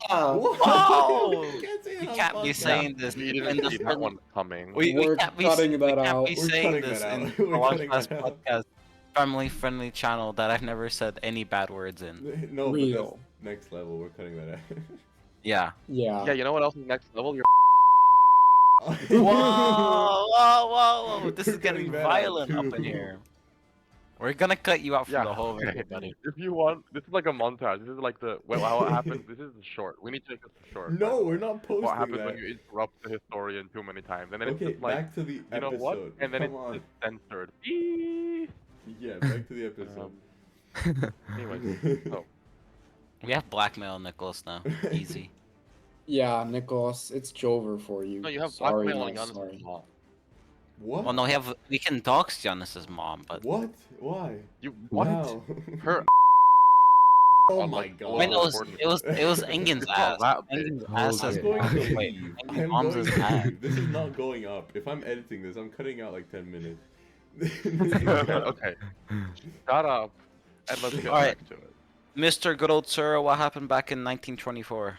Oh. Oh! You can't say it We on can't be podcast. saying this You in didn't the see that friend- one coming. We We're can't be, cutting we that can't out. be We're saying cutting this that in out. the We're Launch cutting Pass that out. podcast, family-friendly channel that I've never said any bad words in. No, but Real. that's next level. We're cutting that out. Yeah. Yeah. Yeah, you know what else is next level? Your Whoa, whoa! This We're is getting cutting that out, violent up in too. here. We're gonna cut you out from yeah. the whole okay. video, buddy. If you want, this is like a montage. This is like the how it happens. This is short. We need to make this short. by No, the we're way. not posting What happens that. when you interrupt the historian too many times, and then Okay, it's just like, back to the you episode. know what? And then Come it's on. just censored. Eee. Yeah, back to the episode. Anyways, so We have blackmail Nicholas now. Easy. Yeah, Nicholas, it's Jover for you. no, you have Sorry, blackmail on not Giannis' sorry. mom. What? Well, no, we can dox Giannis's mom, but What? Why? You what? Wow. Her? Oh on, my like, god. wait, no, it was Engen's It's not ass. that big. Engen's Oh, ass I'm is okay. going to Okay. wait. leave. Engen's I'm mom's going is to ass. leave. This is not going up. If I'm editing this, I'm cutting out like 10 minutes. Okay. Shut up, and let's get Alright. back to it. Mr. Good Old Sir, what happened back in 1924?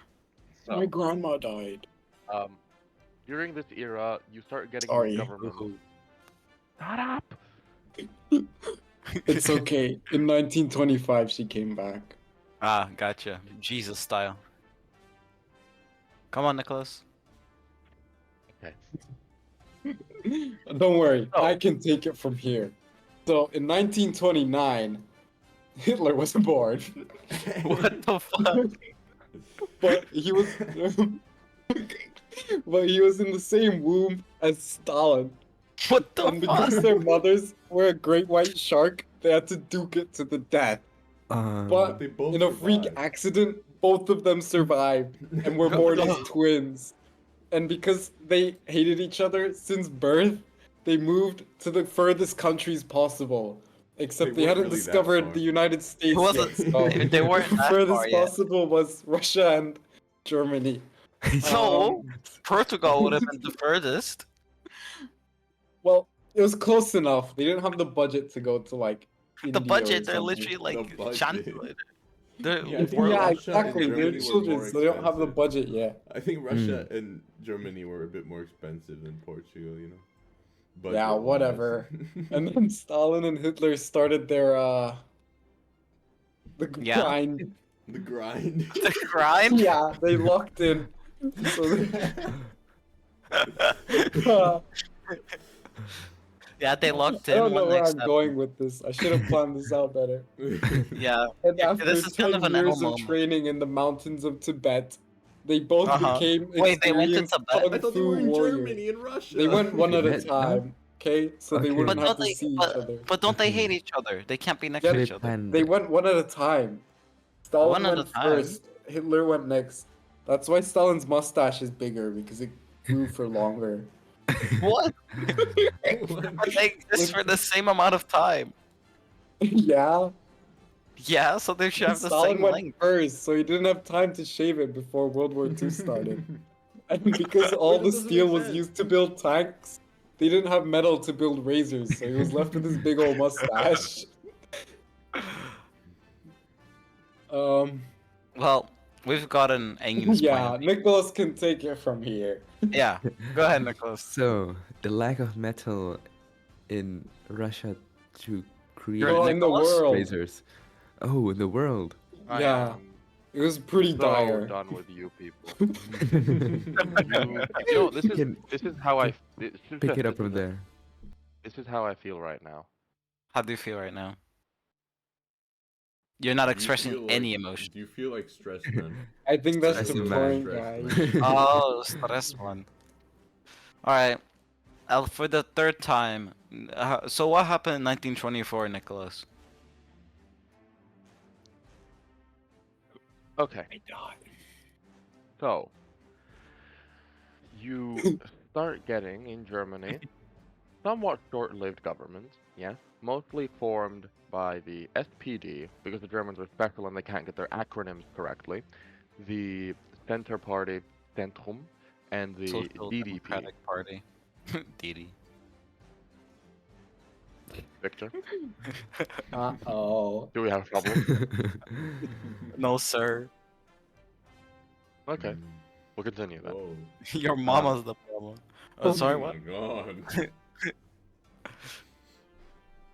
My So, grandma died. during this era, you start getting Sorry. government. Shut up. It's okay. In 1925, she came back. Ah, gotcha. Jesus style. Come on, Nicholas. Okay. Don't worry, Oh. I can take it from here. So in 1929, Hitler was born, What the fuck? but he was, but he was in the same womb as Stalin. What the And because fuck? their mothers were a great white shark, they had to duke it to the death. But They both in a freak survived. accident, both of them survived and were born as No. twins. And because they hated each other since birth, they moved to the furthest countries possible. Except They they weren't hadn't really that discovered far. the United States wasn't- yet. So they weren't the that furthest far yet. possible was Russia and Germany. No, Um, Portugal would have been the furthest. Well, it was close enough. They didn't have the budget to go to like The India or budget, they're something. literally The like budget. chancellor. They're Yeah, I think world- Yeah, Russia and exactly. They're Germany were more children, so they don't have the expensive. budget yet. I think Russia and Germany were a bit more expensive than Portugal, you know. Yeah, Budget-wise. whatever. And then Stalin and Hitler started their the Yeah. grind. the grind. the grind. Yeah, they locked in. So they, Yeah, they locked I in don't know one where next I'm step. going with this. I should have planned this out better. Yeah, And Yeah, after this is 10 kind of an years Emma of moment. training in the mountains of Tibet, they both Uh-huh. became Wait, they went to experienced Tibet? kung I thought they fu were in warriors. Germany and Russia. They went one at a Tibet, no? time, okay? So they Okay. wouldn't but have don't to they? see each But, other. but don't they Okay. hate each other? They can't be next Yeah, to They each other. planned. They went one at a time. Stalin One at a went time? first. Hitler went next. That's why Stalin's mustache is bigger because it grew for longer. What? But they exist for the same amount of time. Yeah. Yeah, so they should have the Stalin same went length. first, so he didn't have time to shave it before World War II started. And because all Wait, that the doesn't steel make was sense. used to build tanks, they didn't have metal to build razors, so he was left with his big old mustache. Well, we've got an Ames Yeah, plan. Nicholas can take it from here. Yeah, go ahead, Nicholas. So the lack of metal in Russia to create You're No, in the Nicholas? world. razors. Oh, in the world. I Yeah. am It was pretty so dire. done with you people. You know, this is Can this is how I this is pick just- it up this from is- there. This is how I feel right now. How do you feel right now? You're not Do you expressing feel any like- emotion. Do you feel like stressed, man? I think that's the Stressing point, man. guys. Oh, stress one. Alright. For the third time. So what happened in 1924, Nicholas? Okay. So you start getting in Germany somewhat short-lived governments, yes, mostly formed by the SPD because the Germans are special and they can't get their acronyms correctly. The Center Party, Zentrum, and the Social DDP. Democratic Party. DD. Victor, Uh-oh. do we have a problem? No, sir. Okay, we'll continue then. Whoa. Your mama's the problem. Oh, sorry, Oh what? my god.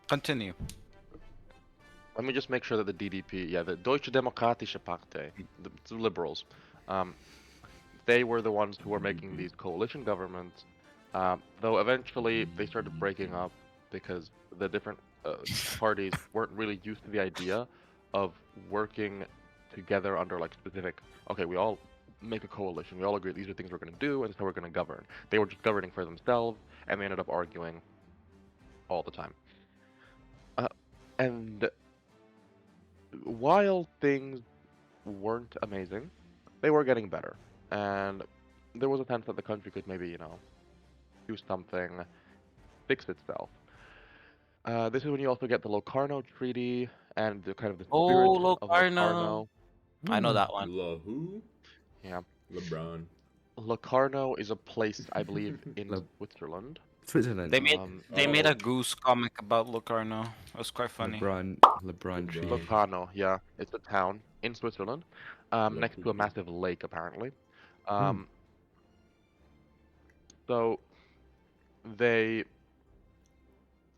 Continue. Let me just make sure that the DDP, yeah, the Deutsche Demokratische Partei, the liberals, they were the ones who were making these coalition governments, though eventually they started breaking up because the different parties weren't really used to the idea of working together under like specific, okay, we all make a coalition, we all agree these are things we're going to do and this is how we're going to govern. They were just governing for themselves and they ended up arguing all the time. And while things weren't amazing, they were getting better. And there was a sense that the country could maybe, you know, do something, fix itself. This is when you also get the Locarno Treaty and the kind of the spirit Oh, of Locarno. Locarno. I know that one. La who? Yeah. LeBron. Locarno is a place, I believe, in Le- Switzerland. Switzerland. They made they made Oh. a Goose comic about Locarno. It was quite funny. LeBron tree. Locarno, yeah. It's a town in Switzerland, next to a massive lake, apparently. So they,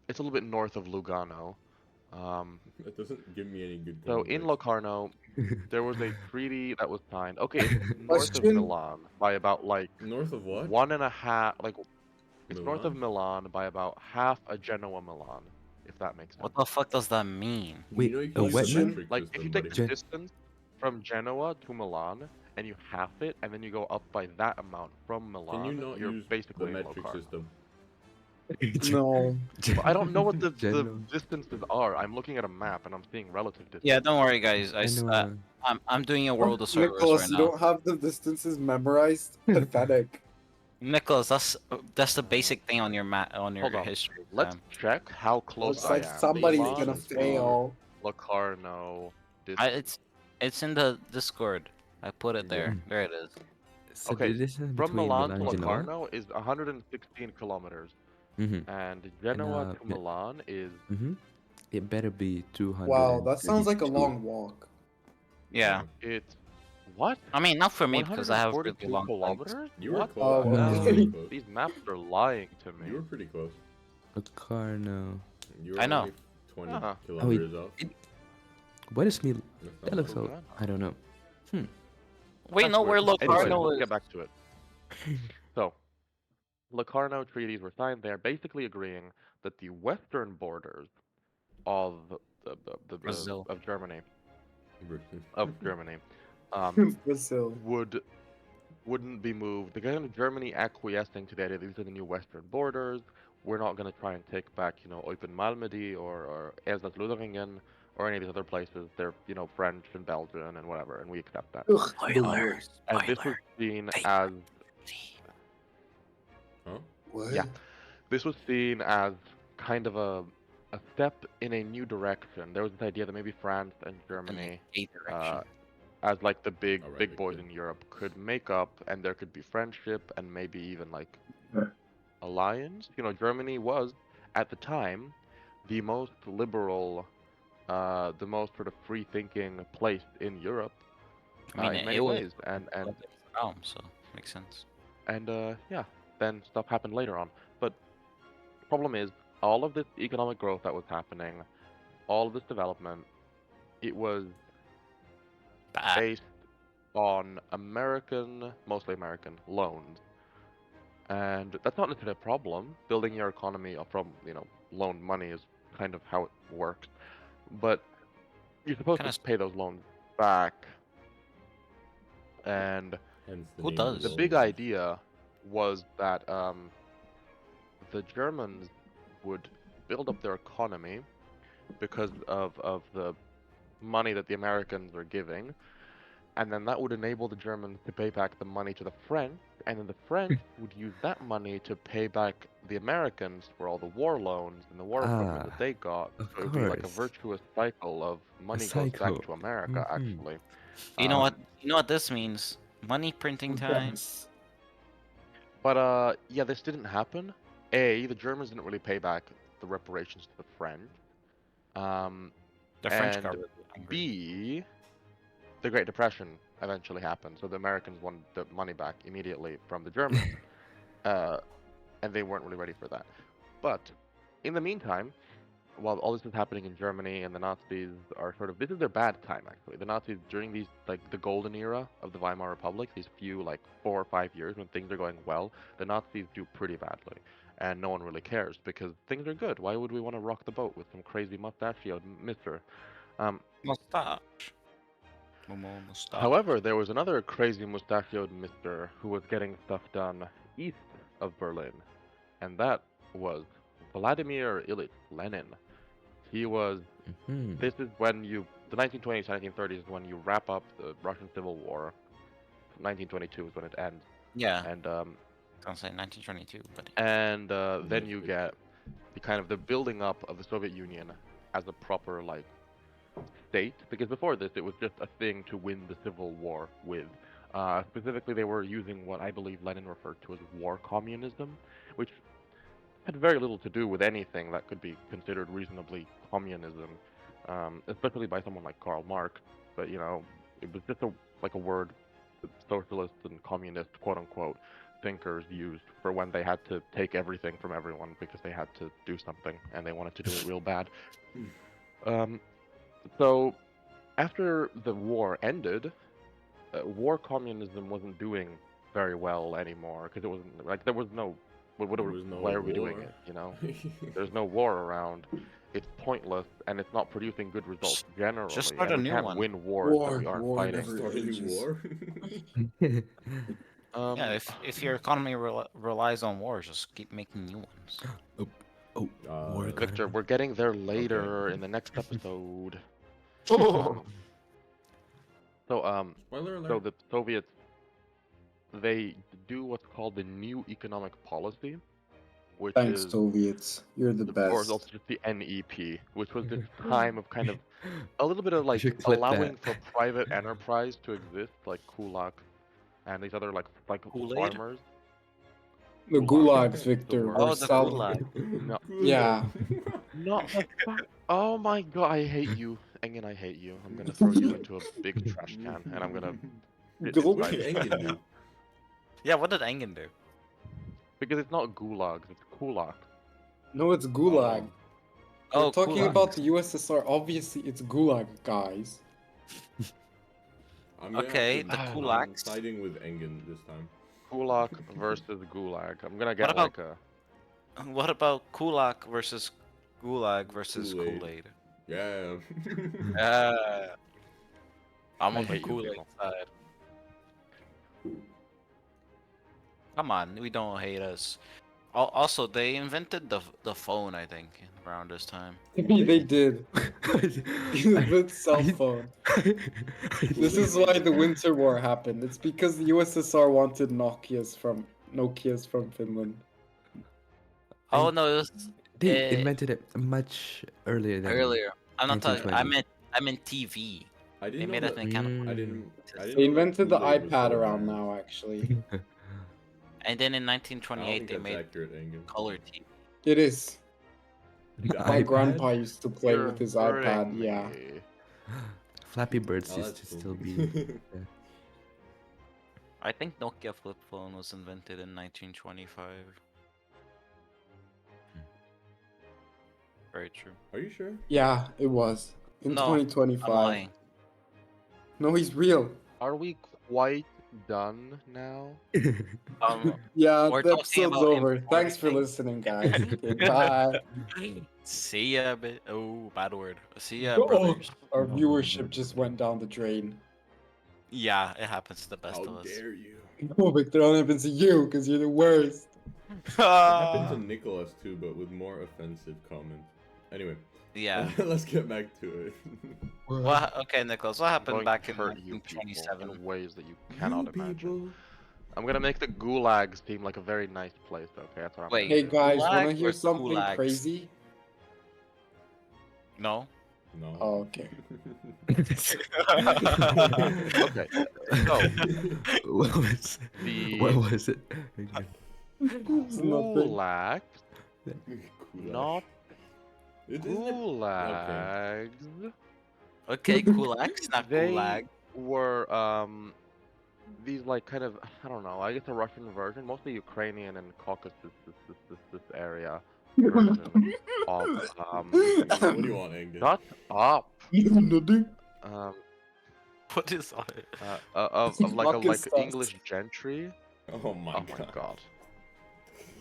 it's a little bit north of Lugano. That doesn't give me any good. So in context. Locarno, there was a treaty that was signed. Okay, it's north of Question? Milan by about like North of what? 1.5, like it's north of Milan by about half a Genoa Milan. if that makes sense. What the fuck does that mean? Wait, you a can use what the now? metric Like, if system, you take buddy. the Gen- distance from Genoa to Milan and you half it, and then you go up by that amount from Can you Milan, not you're use the basically in metric Locarno. system? No. But I don't know what the Genoa. distances are. I'm looking at a map and I'm seeing relative distance. Yeah, don't worry, guys. Genoa. I'm doing a world of servers Nicholas, right you now. don't have the distances memorized? Pathetic. Nicholas, that's the basic thing on your Hold on. history Let's exam. check how close Looks I like am. somebody's Milan gonna is far. fail. Locarno distance. It's in the Discord. I put it Yeah. there. There it is. So Okay, the distance From between Milan Milan to and Genoa? Locarno is 116 kilometers, Mm-hmm. and Genoa to yeah. Milan is Mm-hmm. It better be 200. Wow, that sounds like a long walk. Yeah. it's what? I mean, not for me because I have really 142 long legs. kilometers? You were What close. the Oh, hell? okay. You were close. These maps are lying to me. You were pretty close. Locarno. You were I know. only 20 Ah. kilometers off. What is me? That's That not looks bad. so. I don't know. Wait, That's no, where weird. Anyways, Locarno let's is. get back to it. So, Locarno treaties were signed there, basically agreeing that the western borders of Brazil. of Germany Brazil. wouldn't be moved. The kind of Germany acquiescing to the idea that these are the new western borders. We're not going to try and take back, Eupen Malmedy or Elsass-Lothringen or any of these other places. They're, French and Belgian and whatever, and we accept that. Ugh, Spoilers. And this was seen as Huh? what? Yeah. This was seen as kind of a step in a new direction. There was this idea that maybe France and Germany, A direction. as like the big Alright, boys good. in Europe, could make up, and there could be friendship and maybe even like alliance. Germany was at the time the most liberal, the most sort of free-thinking place in Europe I mean, in many it was ways, and realm, so makes sense. yeah, then stuff happened later on. But problem is, all of this economic growth that was happening, all of this development, it was Bad. based on mostly American loans. And that's not necessarily a problem. Building your economy from, loaned money is kind of how it works. But you're supposed Kinda to pay those loans back. And Hence the Who name of does? the the big loan. idea was that the Germans would build up their economy because of the money that the Americans were giving, and then that would enable the Germans to pay back the money to the French, and then the French would use that money to pay back the Americans for all the war loans and the war equipment that they got. of So it would be like a course. virtuous cycle of money goes back cycle. to America, Mhm. actually. You know Um, what? You know what this means? Money printing time. Yes. But yeah, this didn't happen. The Germans didn't really pay back the reparations to the French. The French got And really angry. B, the Great Depression eventually happened, so the Americans wanted the money back immediately from the Germans, and they weren't really ready for that. But in the meantime, while all this is happening in Germany and the Nazis are this is their bad time actually. The Nazis during these the golden era of the Weimar Republic, these few 4 or 5 years when things are going well, the Nazis do pretty badly. And no one really cares because things are good. Why would we want to rock the boat with some crazy mustachioed mister? Mustache. Momo mustache. However, there was another crazy mustachioed mister who was getting stuff done east of Berlin, and that was Vladimir Ilyich Lenin. He was. Mhm. This is when the 1920s, 1930s is when you wrap up the Russian Civil War. 1922 is when it ends, Yeah, and I was gonna say 1922, but then you get the building up of the Soviet Union as a proper state, because before this it was just a thing to win the Civil War with. Specifically, they were using what I believe Lenin referred to as war communism, which had very little to do with anything that could be considered reasonably communism, especially by someone like Karl Marx. But it was just a word that socialists and communist quote unquote thinkers used for when they had to take everything from everyone because they had to do something and they wanted to do it real bad. So after the war ended, war communism wasn't doing very well anymore because it wasn't there was no There was no why are we doing war. it? You know, there's no war around. It's pointless, and it's not producing good results generally. start And a we new can't one. win wars that we War, aren't war fighting. never Start a new ages. war. Yeah, if your economy relies on wars, just keep making new ones. Oh, war Uh, Victor, economy. we're getting there later in the next episode. Oh, So Spoiler so alert. the Soviets, they do what's called the new economic policy, which Thanks, is, Soviets. You're the or best. also just the NEP, which was this time of kind of a little bit of like should clip allowing that. for private enterprise to exist, like kulaks and these other like Kool-Aid? farmers. The Gulag, gulags, that's the Victor, word. were Oh, the South. gulag. No, Yeah. not the fact. Oh my god, I hate you, Engen. I hate you. I'm gonna throw you into a big trash can, and I'm gonna sit Gulp. What inside did the trash Engen can do? Yeah, what did Engen do? because it's not gulags, it's kulaks. No, it's gulag. We're Oh, talking gulag. about the USSR. Obviously, it's gulag, guys. I'm gonna Okay, have the to, I'm kulaks. siding with Engen this time. Kulak versus gulag. I'm gonna get about- like a. What about Kulak versus Gulag versus Kool-Aid. Kool-Aid? Yeah. I'm I on the hate you Kool-Aid people. side. Come on, we don't hate us. Also, they invented the phone, I think, around this time. They did. With cell phone. This is why the Winter War happened. It's because the USSR wanted Nokia's from Finland. Oh no, it was They eh, invented it much earlier than earlier. I'm not talking. 1920. I meant TV. I They didn't made know a that. mechanical. I didn't. I didn't They know that invented the Kool-Aid was iPad so around advanced. now, actually. And then in I don't 1928, think they that's made accurate, Engen. color TV. It is. The My iPad? grandpa used to play You're with his hurting iPad, yeah. me. Flappy Birds Oh, used that's to cool. still be. I think Nokia flip phone was invented in 1925. Very true. Are you sure? Yeah, it was. In No, I'm 2025. lying. No, he's real. Are we quite done now? Yeah, We're the talking episode's about over. important Thanks for things. listening, guys. Okay, bye. See ya, oh, bad word. See ya, Oh, brothers. our viewership just went down the drain. Yeah, it happens to the best How of us. dare you? No, Victor, it happens to you because you're the worst. It happened to Nicholas too, but with more offensive comments. Anyway, Yeah. let's get back to it. What? Okay, Nicholas. What I'm happened going back to in hurt you people 1927? in ways that you cannot You imagine. people. I'm gonna make the gulags seem like a very nice place. Okay, that's what I'm Wait. gonna Hey do. guys, wanna Gulag hear or something gulags? crazy? No. No. Oh, okay. Okay, so What was the what was it? It's nothing. gulags, Kulak. not Isn't it? gulags. Okay, Kulaks, not They Gulag. were these like kind of, I don't know, I guess a Russian version, mostly Ukrainian and Caucasus this area version of What do you want, Engen? shut up. Nothing. What is it? Of like a like Caucasus. English gentry. Oh my Oh my god.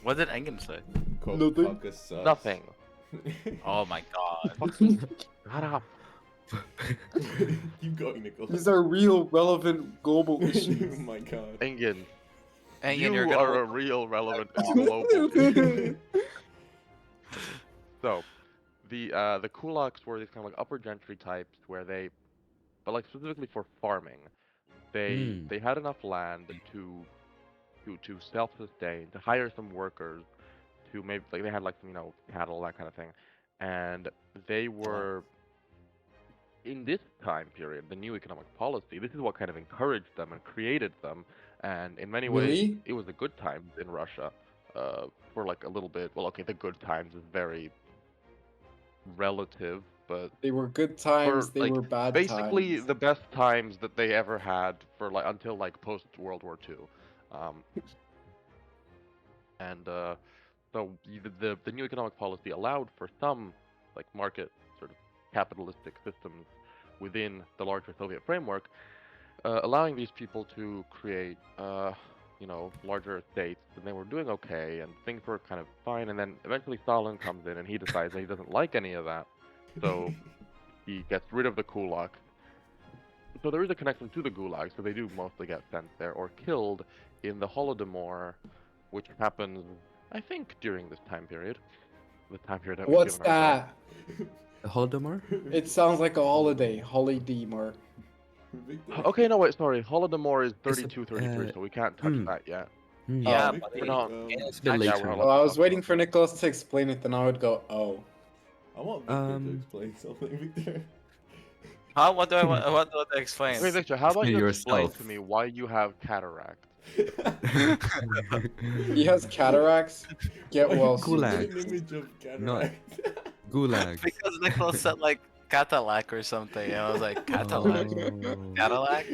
What did Engen say? Nothing. Caucasus. Nothing. Oh my god. Fucking shut up. Keep going, Nicholas. These are real, relevant global Oh issues. my god. Engen, Engen, you you're gonna are a real relevant global issue. So, the kulaks were these kind of like upper gentry types where they, but like specifically for farming, they had enough land to self-sustain, to hire some workers, to maybe like they had like some cattle, that kind of thing, and they were in this time period, the new economic policy. This is what kind of encouraged them and created them, and in many ways, Really? it was the good times in Russia. For like a little bit. Well, okay, the good times is relative, but They were good times, for they like were bad basically times. the best times that they ever had for like until like post World War II. And so the new economic policy allowed for some like market sort of capitalistic systems within the larger Soviet framework, allowing these people to create larger estates, and they were doing okay, and things were kind of fine. And then eventually Stalin comes in, and he decides that he doesn't like any of that, so he gets rid of the kulak. So there is a connection to the gulag, so they do mostly get sent there or killed in the Holodomor, which happens, I think, during this time period. The time period that we've What's given ourselves. that? The Holodomor? It sounds like a holiday. Holiday more. Victor. Okay, no, wait, sorry. Holodomor is It's a- 32, 33, so we can't touch that yet. Yeah, Oh. but We're not. It's a bit Yeah, later. we're not Well, allowed I to was talk waiting about for that. Nicholas to explain it, then I would go, oh. I want Victor to Um, explain something, Victor. how? What do I explain? Wait, Victor, how about Explain you explain yourself. to me why you have cataract? He has cataracts? Get Why well did you soon. get Gulag. an image of Not- cataract? Gulags. Because Nicholas said like Cadillac or something, and I was like Cadillac, Oh. Cadillac,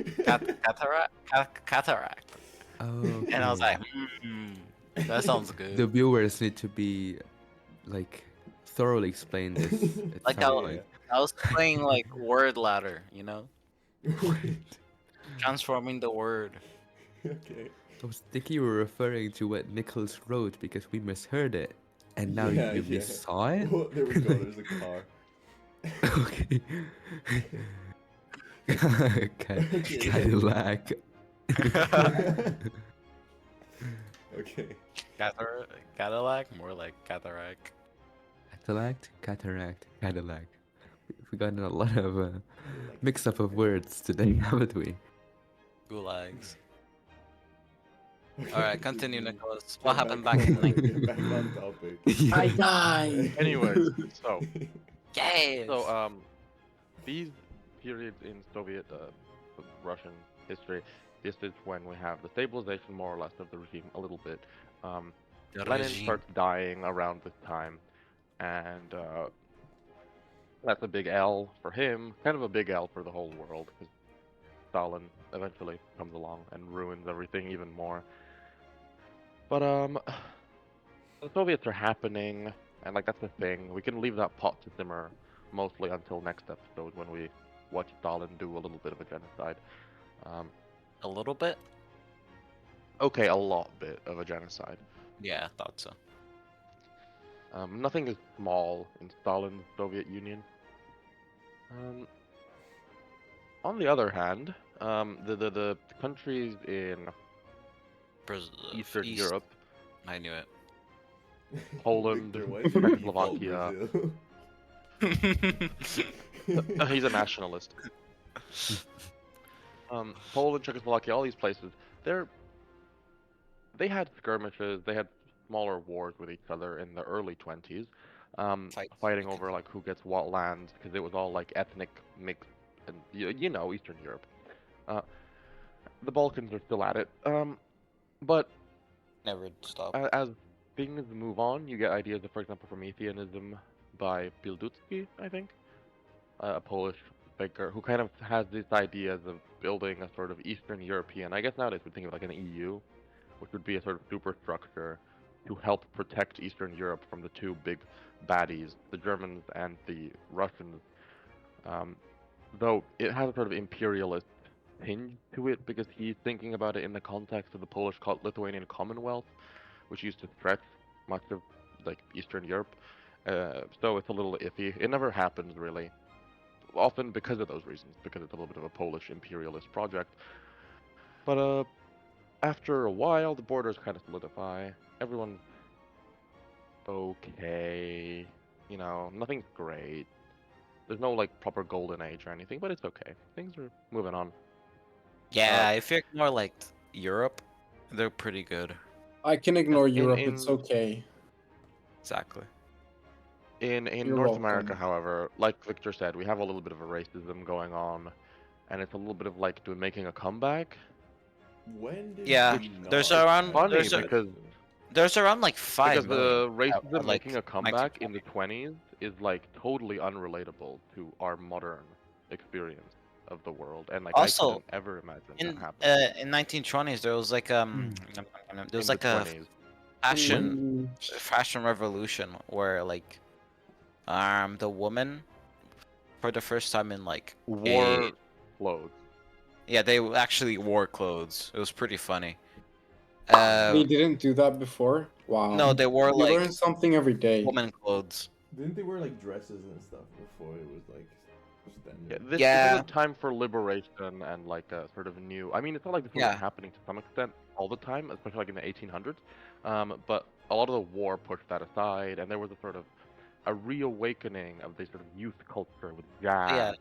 cataract, Oh, and I was okay. like, that sounds The good. viewers need to be like thoroughly explain this. It Like sounds how- like I was playing like word ladder, transforming the word. Okay. I was thinking you were referring to what Nicholas wrote because we misheard it, and now Yeah, you yeah. saw it. Oh, there we go. There's a car. Okay. Cadillac. Okay. Cadillac, more like cataract. Cadillac. We got a lot of mix up of words today, haven't we? Gulags. Okay. All right, continue, Get Nicholas. What happened back in like? Get back on topic. I died! Anyways, so Yes. these periods in Soviet Russian history, this is when we have the stabilization more or less of the regime a little bit. The Lenin regime. starts dying around this time, and that's a big L for him, kind of a big L for the whole world, because Stalin eventually comes along and ruins everything even more. But the Soviets are happening, and like that's the thing. We can leave that pot to simmer mostly until next episode when we watch Stalin do a little bit of a genocide. A little bit. Okay, a lot bit of a genocide. Yeah, I thought so. Nothing is small in Stalin's Soviet Union. On the other hand, the countries in Eastern East. Europe, I knew it. Poland, Victor, why do you default Czechoslovakia. Brazil? He's a nationalist. Poland, Czechoslovakia, all these places, they had skirmishes, they had smaller wars with each other in the early 20s, fighting over like who gets what lands, because it was all like ethnic mix, and Eastern Europe. The Balkans are still at it, but Never stop. as things move on, you get ideas of, for example, Prometheanism by Pilsudski, I think, a Polish thinker who kind of has these ideas of building a sort of Eastern European. I guess nowadays we think of like an EU, which would be a sort of superstructure to help protect Eastern Europe from the two big baddies, the Germans and the Russians. Though it has a sort of imperialist hinge to it because he's thinking about it in the context of the Polish-Lithuanian Commonwealth, which used to stretch much of like Eastern Europe. So it's a little iffy. It never happens really, often because of those reasons, because it's a little bit of a Polish imperialist project. But after a while, the borders kind of solidify. Everyone's okay. Nothing's great. There's no like proper golden age or anything, but it's okay. Things are moving on. Yeah, if you ignore like Europe, they're pretty good. I can ignore In- Europe, in- it's okay. Exactly. In You're North welcome. America, however, like Victor said, we have a little bit of a racism going on, and it's a little bit of like making a comeback. When did Yeah, we there's not? around- Funny there's a- because There's around like 5 because million. racism like, making a comeback in the 20s is like totally unrelatable to our modern experience of the world, and like I Also, couldn't ever imagine that In happening in 1920s, there was like there was in like the a 20s. fashion revolution where like the woman for the first time in like War clothes. yeah, they actually wore clothes. It was pretty funny. They didn't do that before. Wow. No, they wore You like learn something every day. woman clothes. Didn't they wear like dresses and stuff before it was like Yeah, standard? this is Yeah. a time for liberation and like a sort of new. I mean, it's not like this wasn't Yeah. happening to some extent all the time, especially like in the 1800s. But a lot of the war pushed that aside, and there was a sort of a reawakening of this sort of youth culture with jazz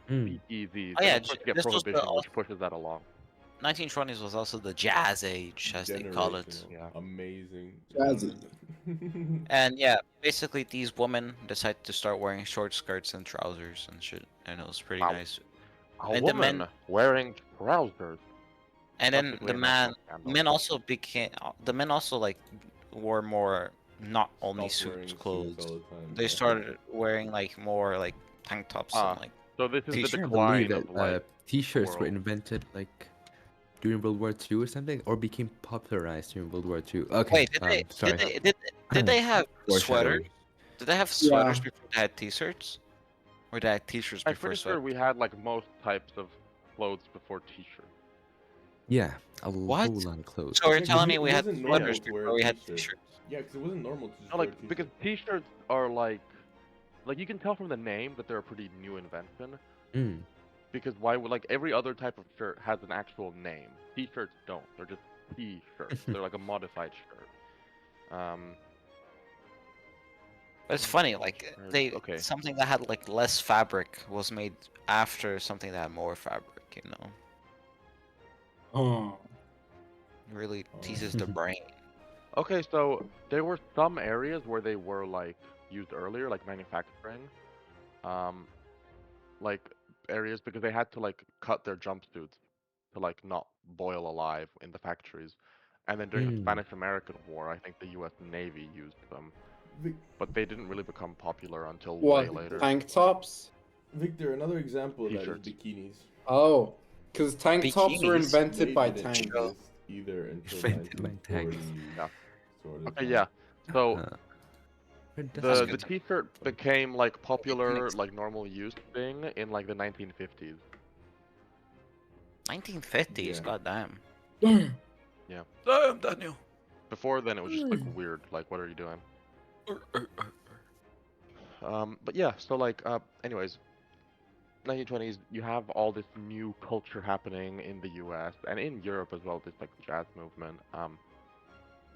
and Mm. speakeasies. Oh, And yeah, of course, you get this was the prohibition, which pushes that along. 1920s was also the jazz age, as they call it. Generational. Yeah. Amazing. Jazzy. And yeah, basically these women decided to start wearing short skirts and trousers and shit, and it was pretty Wow. nice. A And the woman men- wearing trousers. And then Practically the a man, national scandal. men also became the men also like wore more not only Stopped wearing suits suits clothes. all the time. They yeah. started wearing like more like tank tops Ah, and like So this is the T-shirt. I decline believe of that like. t-shirts were world. invented like during World War II or something, or became popularized during World War II. Okay. wait, Sorry. did they have sweaters? Foreshadowing. Did they have Yeah. sweaters before they had t-shirts? Or they had t-shirts I'm before pretty sure sweaters? we had like most types of clothes before t-shirts. Yeah, a What? whole lot of clothes. So you're Like, telling it me we had wasn't normal sweaters to wear before a we had t-shirt. t-shirts? Yeah, because it wasn't normal to just No, wear like a because t-shirt. t-shirts are like you can tell from the name that they're a pretty new invention. Mm. Because why would like every other type of shirt has an actual name. T-shirts don't. They're just t-shirts. They're like a modified shirt. But it's funny, like they okay. something that had like less fabric was made after something that had more fabric, you know. Oh. It really teases the brain. Okay, so there were some areas where they were like used earlier, like manufacturing, like areas because they had to like cut their jumpsuits to like not boil alive in the factories. And then during the Mm. Spanish-American War, I think the U.S. Navy used them, Vic- but they didn't really become popular until What? way later. Tank tops? Victor, another example of that is T-shirts. bikinis. Oh. Because tank tops were Bikinis? invented They by didn't tanks. exist either until Invented by 1940. tanks. Yeah. Sort of Okay, time. yeah. So Where does the it the good. T-shirt became like popular, mix. like normal use thing in like the 1950s. 1950s, Yeah. goddamn. Yeah. Damn, Daniel. Before then, it was just like weird. Like, what are you doing? But yeah. So like, anyways, 1920s, you have all this new culture happening in the U.S. and in Europe as well. This like jazz movement.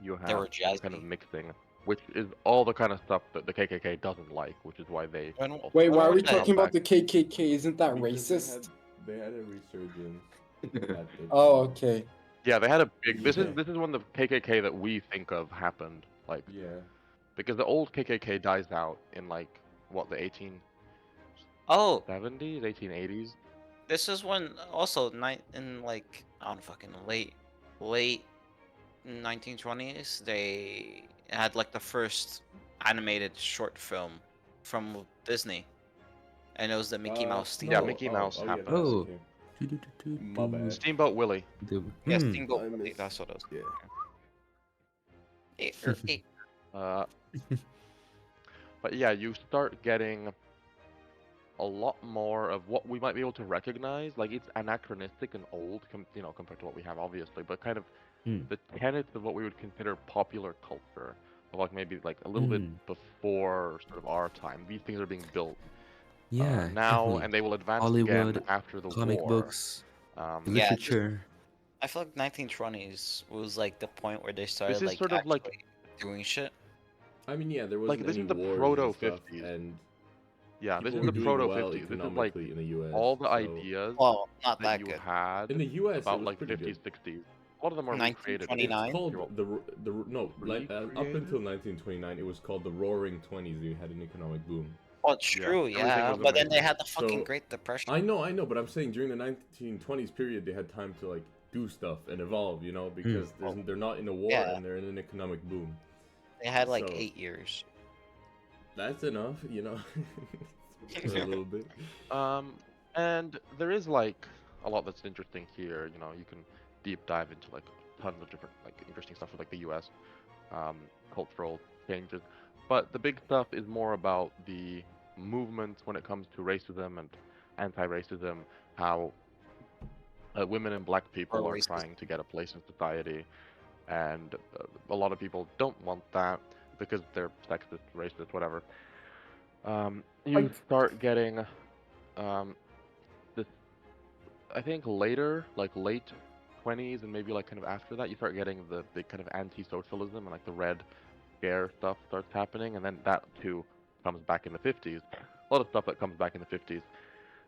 You They were have kind of jazzy. mixing, which is all the kind of stuff that the KKK doesn't like, which is why they. When- also Wait, why are we When was that? talking about the KKK? Isn't that Because racist? They had a resurgence. at the Oh, time. okay. Yeah, they had a big. This Yeah. is when the KKK that we think of happened. Like, Yeah. because the old KKK dies out in like what the 1870s, Oh, 1880s. this is when also in like I don't fucking late 1920s they had like the first animated short film from Disney, and it was the Mickey Mouse Yeah, Steamboat. Mickey Mouse yeah, happened. that's Oh. okay. My My bad. Steamboat Willie. Yeah, Hmm. Steamboat I Willie, missed- that's what it was. Yeah. Uh, but yeah, you start getting a lot more of what we might be able to recognize. Like it's anachronistic and old, compared to what we have, obviously. But kind of Hmm. the tenets of what we would consider popular culture, like maybe like a little Hmm. bit before sort of our time. These things are being built Yeah, now, definitely. and they will advance Hollywood, again after the comic war. books, Um, Yeah, this- literature. I feel like 1920s was like the point where they this started is like sort of actually like doing shit. I mean, yeah, there Like, wasn't this any is the wars proto and stuff, 50s. and yeah, this people is were the doing proto well 50s. This is like economically in the U.S. all the so- ideas Well, not that that you good. had in the U.S. it about was like pretty 50s, good. 60s. A lot of them are recreated. 1929? It's called no, like, up Recreated? until 1929, it was called the Roaring Twenties. You had an economic boom. Well, it's Yeah, true, everything yeah, was but then they amazing. had the fucking So, Great Depression. I know, but I'm saying during the 1920s period, they had time to like do stuff and evolve, because they're not in a war Yeah. and they're in an economic boom. They had like so- 8 years. That's enough, for a little bit. And there is like a lot that's interesting here. You can deep dive into like tons of different like interesting stuff with like the U.S. Cultural changes, but the big stuff is more about the movements when it comes to racism and anti-racism. How women and black people are Pro-racism. trying to get a place in society, and a lot of people don't want that because they're sexist, racist, whatever. You start getting this, I think later, like late 20s and maybe like kind of after that, you start getting the big kind of anti-socialism and like the Red Scare stuff starts happening, and then that too comes back in the 50s. A lot of stuff that comes back in the 50s.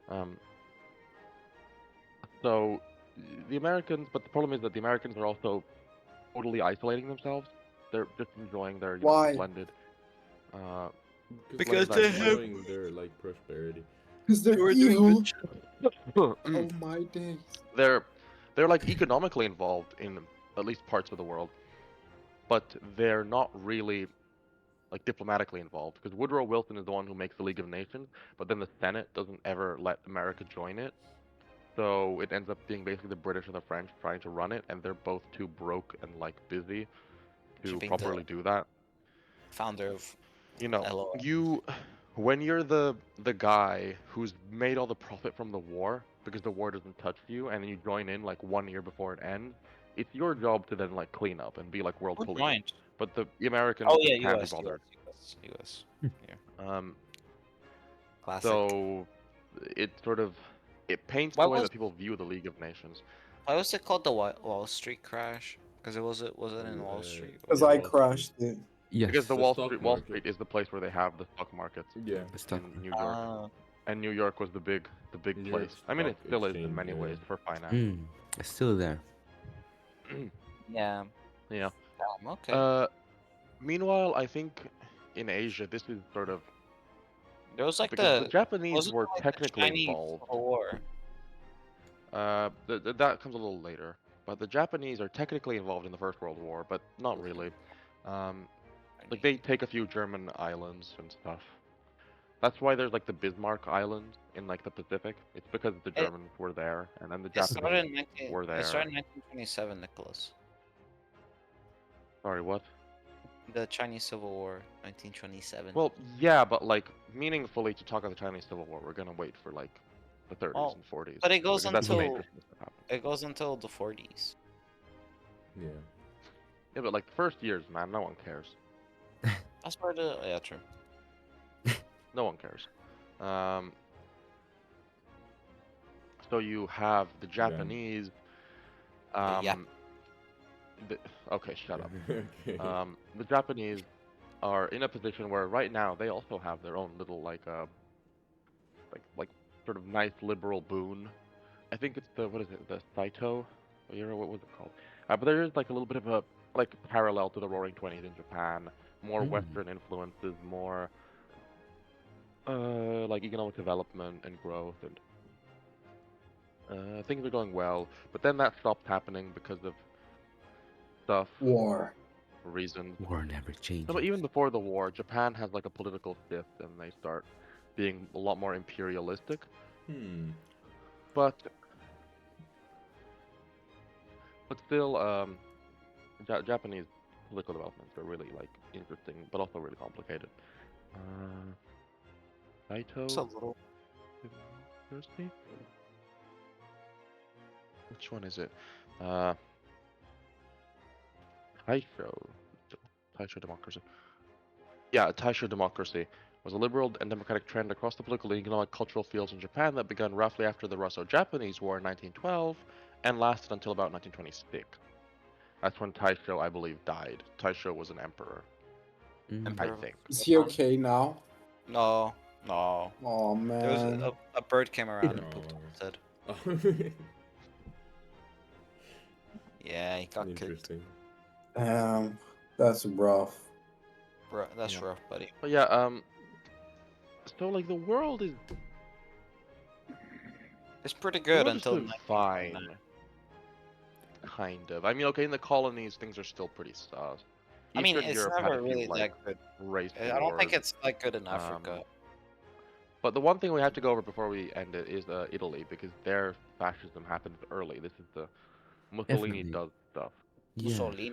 Um, so the Americans, but the problem is that the Americans are also totally isolating themselves. They're just enjoying their, Why? splendid, Because what is they're that? they have- enjoying their like prosperity. Because they're You're doing evil. good. Oh my days. they're like economically involved in at least parts of the world, but they're not really like diplomatically involved because Woodrow Wilson is the one who makes the League of Nations, but then the Senate doesn't ever let America join it. So it ends up being basically the British and the French trying to run it, and they're both too broke and like busy to Being properly do that. the founder of You know, LOL. when you're the guy who's made all the profit from the war because the war doesn't touch you, and then you join in like 1 year before it ends, it's your job to then like clean up and be like world Who polluter. joined? But the Americans Oh just yeah, can't be US, bothered. US. Classic. So it sort of paints Why the way was that people view the League of Nations. why was it called the Wall Street crash? Because was it in Wall Street? Because Yeah, I Wall crashed it. Yes. Because the The Wall stock Wall market. Street is the place where they have the stock markets Yeah. The stock in New York, Uh, and New York was the big New place. York I mean, it Stock still is in Exchange, many yeah. ways for finance. It's still there. yeah. You know. Okay. Meanwhile, I think in Asia, this is sort of There was like because the the Japanese wasn't were there, like, the technically Chinese involved. Civil War. That comes a little later. But the Japanese are technically involved in the First World War, but not really. Like they take a few German islands and stuff. That's why there's like the Bismarck Islands in like the Pacific. It's because the Germans were there, and then the It started Japanese in 19, were there. It started in 1927, Nicholas. Sorry, what? The Chinese Civil War, 1927. Well, yeah, but like meaningfully to talk about the Chinese Civil War, we're gonna wait for like the 30s Oh, and 40s. but it goes because that's the main until Christmas that happened. it goes until the 40s. Yeah. Yeah, but like the first years, man, no one cares. That's part of yeah, true. No one cares. So you have the Japanese. Yeah. Okay, shut up. Okay. The Japanese are in a position where right now they also have their own little like sort of nice liberal boon. I think it's the what is it, the Saito? What was it called? But there is like a little bit of a like parallel to the Roaring Twenties in Japan. More Western influences, more like economic development and growth, and things are going well. But then that stopped happening because of stuff, War. reasons. War never changes. No, but even before the war, Japan has like a political shift, and they start being a lot more imperialistic. But still, Japanese political developments are really like interesting, but also really complicated. Saito It's a little. University? Which one is it? Taisho democracy. Yeah, Taisho democracy was a liberal and democratic trend across the political, economic, cultural fields in Japan that began roughly after the Russo-Japanese War in 1912 and lasted until about 1926. That's when Taisho, I believe, died. Taisho was an emperor, I think. Is he okay now? No. Oh There was man. a bird came around and pooped on his head. Yeah, he got killed. Interesting. Damn. That's rough. Bro, that's Yeah. rough, buddy. But yeah, so like the world is It's pretty the good world is until doing fine. Kind of. I mean, okay, in the colonies, things are still pretty sus. I mean, Eastern it's Europe had never a few, really like, that good. race I don't think wars. it's that good in Africa. But the one thing we have to go over before we end it is Italy, because their fascism happened early. This is the Mussolini Definitely. does stuff. Yeah. Mussolini.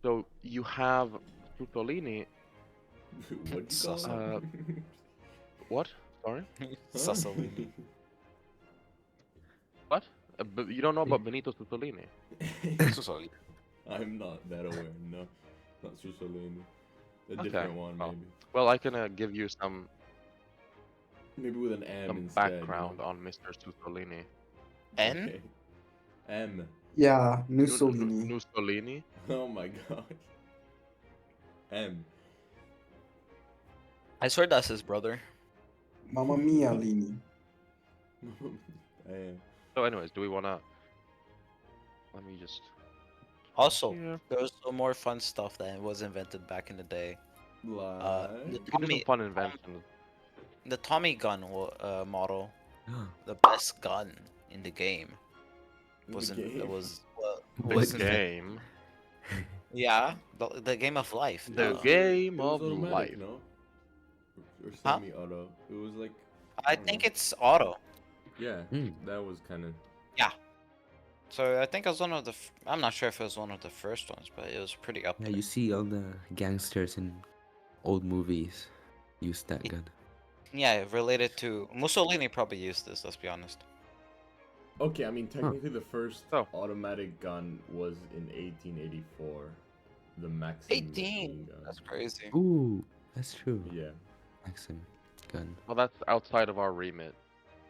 So you have Mussolini. What'd you call it? What? Sorry? Mussolini. What? But you don't know about Benito Mussolini. Sorry. I'm not that aware. No, not Mussolini. A Okay, different one, well. maybe. Well, I can give you some Maybe with an M instead. background on Mr. Mussolini. N? Okay. M. Yeah, Mussolini. Mussolini. Oh my gosh. M. I swear that's his brother. Mamma mia, Lini. Damn. So, anyways, do we wanna? Let me just. Also, Yeah. there was some more fun stuff that was invented back in the day. The Like. We can do some fun inventions. the Tommy gun model, the best gun in the game, was The game. The was game. yeah, the game of life. The duh. game It was of automatic, life. no? Or Huh? semi-auto. It was like. I don't think know. it's auto. Yeah, Mm. that was kind of. So I think it was one of the. I'm not sure if it was one of the first ones, but it was pretty up Yeah, there. you see all the gangsters in old movies use that gun. Yeah, related to Mussolini probably used this. Let's be honest. Okay, I mean technically the first Oh. automatic gun was in 1884, the Maxim 18. machine gun. That's crazy. Ooh, that's true. Yeah. Maxim gun. Well, that's outside of our remit.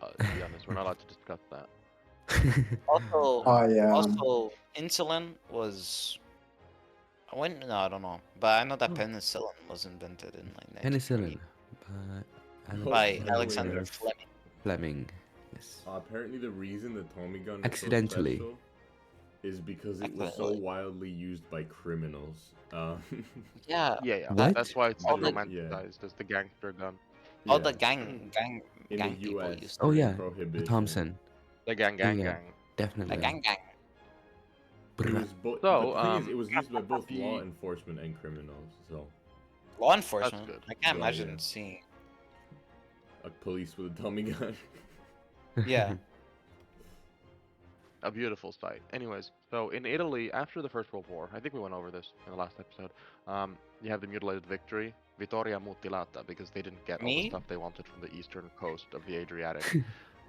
To be honest, we're not allowed to discuss that. Also, Oh yeah. also insulin was. When no, I don't know, but I know that Oh. penicillin was invented in like Penicillin. 1920 But by Oh, Alexander wait. Fleming. Fleming. Yes. Apparently the reason the Tommy gun is Accidentally. so special is because it was so Accidentally. widely used by criminals. Yeah, Yeah. What? That's why it's All been the- romanticized as the gangster gun. all yeah. the gang In gang the people US used Oh during yeah, the Prohibition. Thompson. The gang. yeah. the Definitely. gang. It Brr. was both. So, the thing is, it was used by both the- law enforcement and criminals. So, Law enforcement. good. I can't Well, imagine yeah. seeing. a police with a Tommy gun. Yeah. A beautiful sight. Anyways, so in Italy, after the First World War, I think we went over this in the last episode. You have the mutilated victory, Vittoria Mutilata, because they didn't get all the Me? stuff they wanted from the eastern coast of the Adriatic.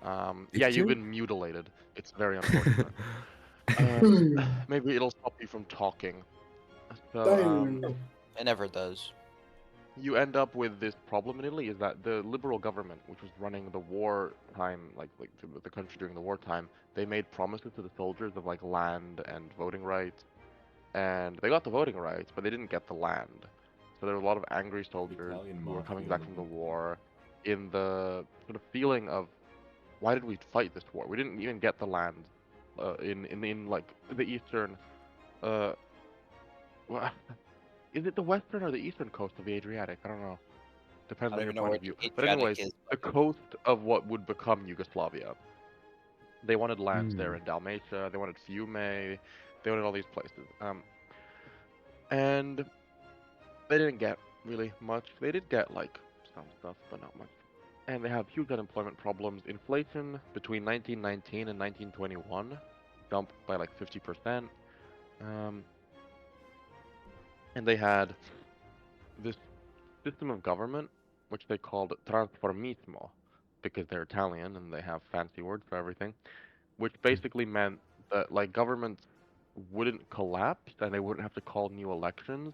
Yeah, you've Victory? been mutilated. It's very unfortunate. Maybe it'll stop you from talking. So, Dang. It never does. you end up with this problem in Italy is that the liberal government, which was running the war time, like the country during the wartime, they made promises to the soldiers of like land and voting rights, and they got the voting rights, but they didn't get the land. So there were a lot of angry soldiers Italian who were coming mafia back from the looking. war in the sort of feeling of, why did we fight this war? We didn't even get the land in like the eastern. Uh, wha- is it the western or the eastern coast of the Adriatic? I don't know. Depends I on don't your even know point where of view. the But Adriatic anyways, is. the coast of what would become Yugoslavia. They wanted lands there Hmm. in Dalmatia. They wanted Fiume. They wanted all these places. And they didn't get really much. They did get like some stuff, but not much. And they have huge unemployment problems. Inflation between 1919 and 1921 jumped by like 50%. And they had this system of government, which they called transformismo, because they're Italian and they have fancy words for everything, which basically meant that like governments wouldn't collapse and they wouldn't have to call new elections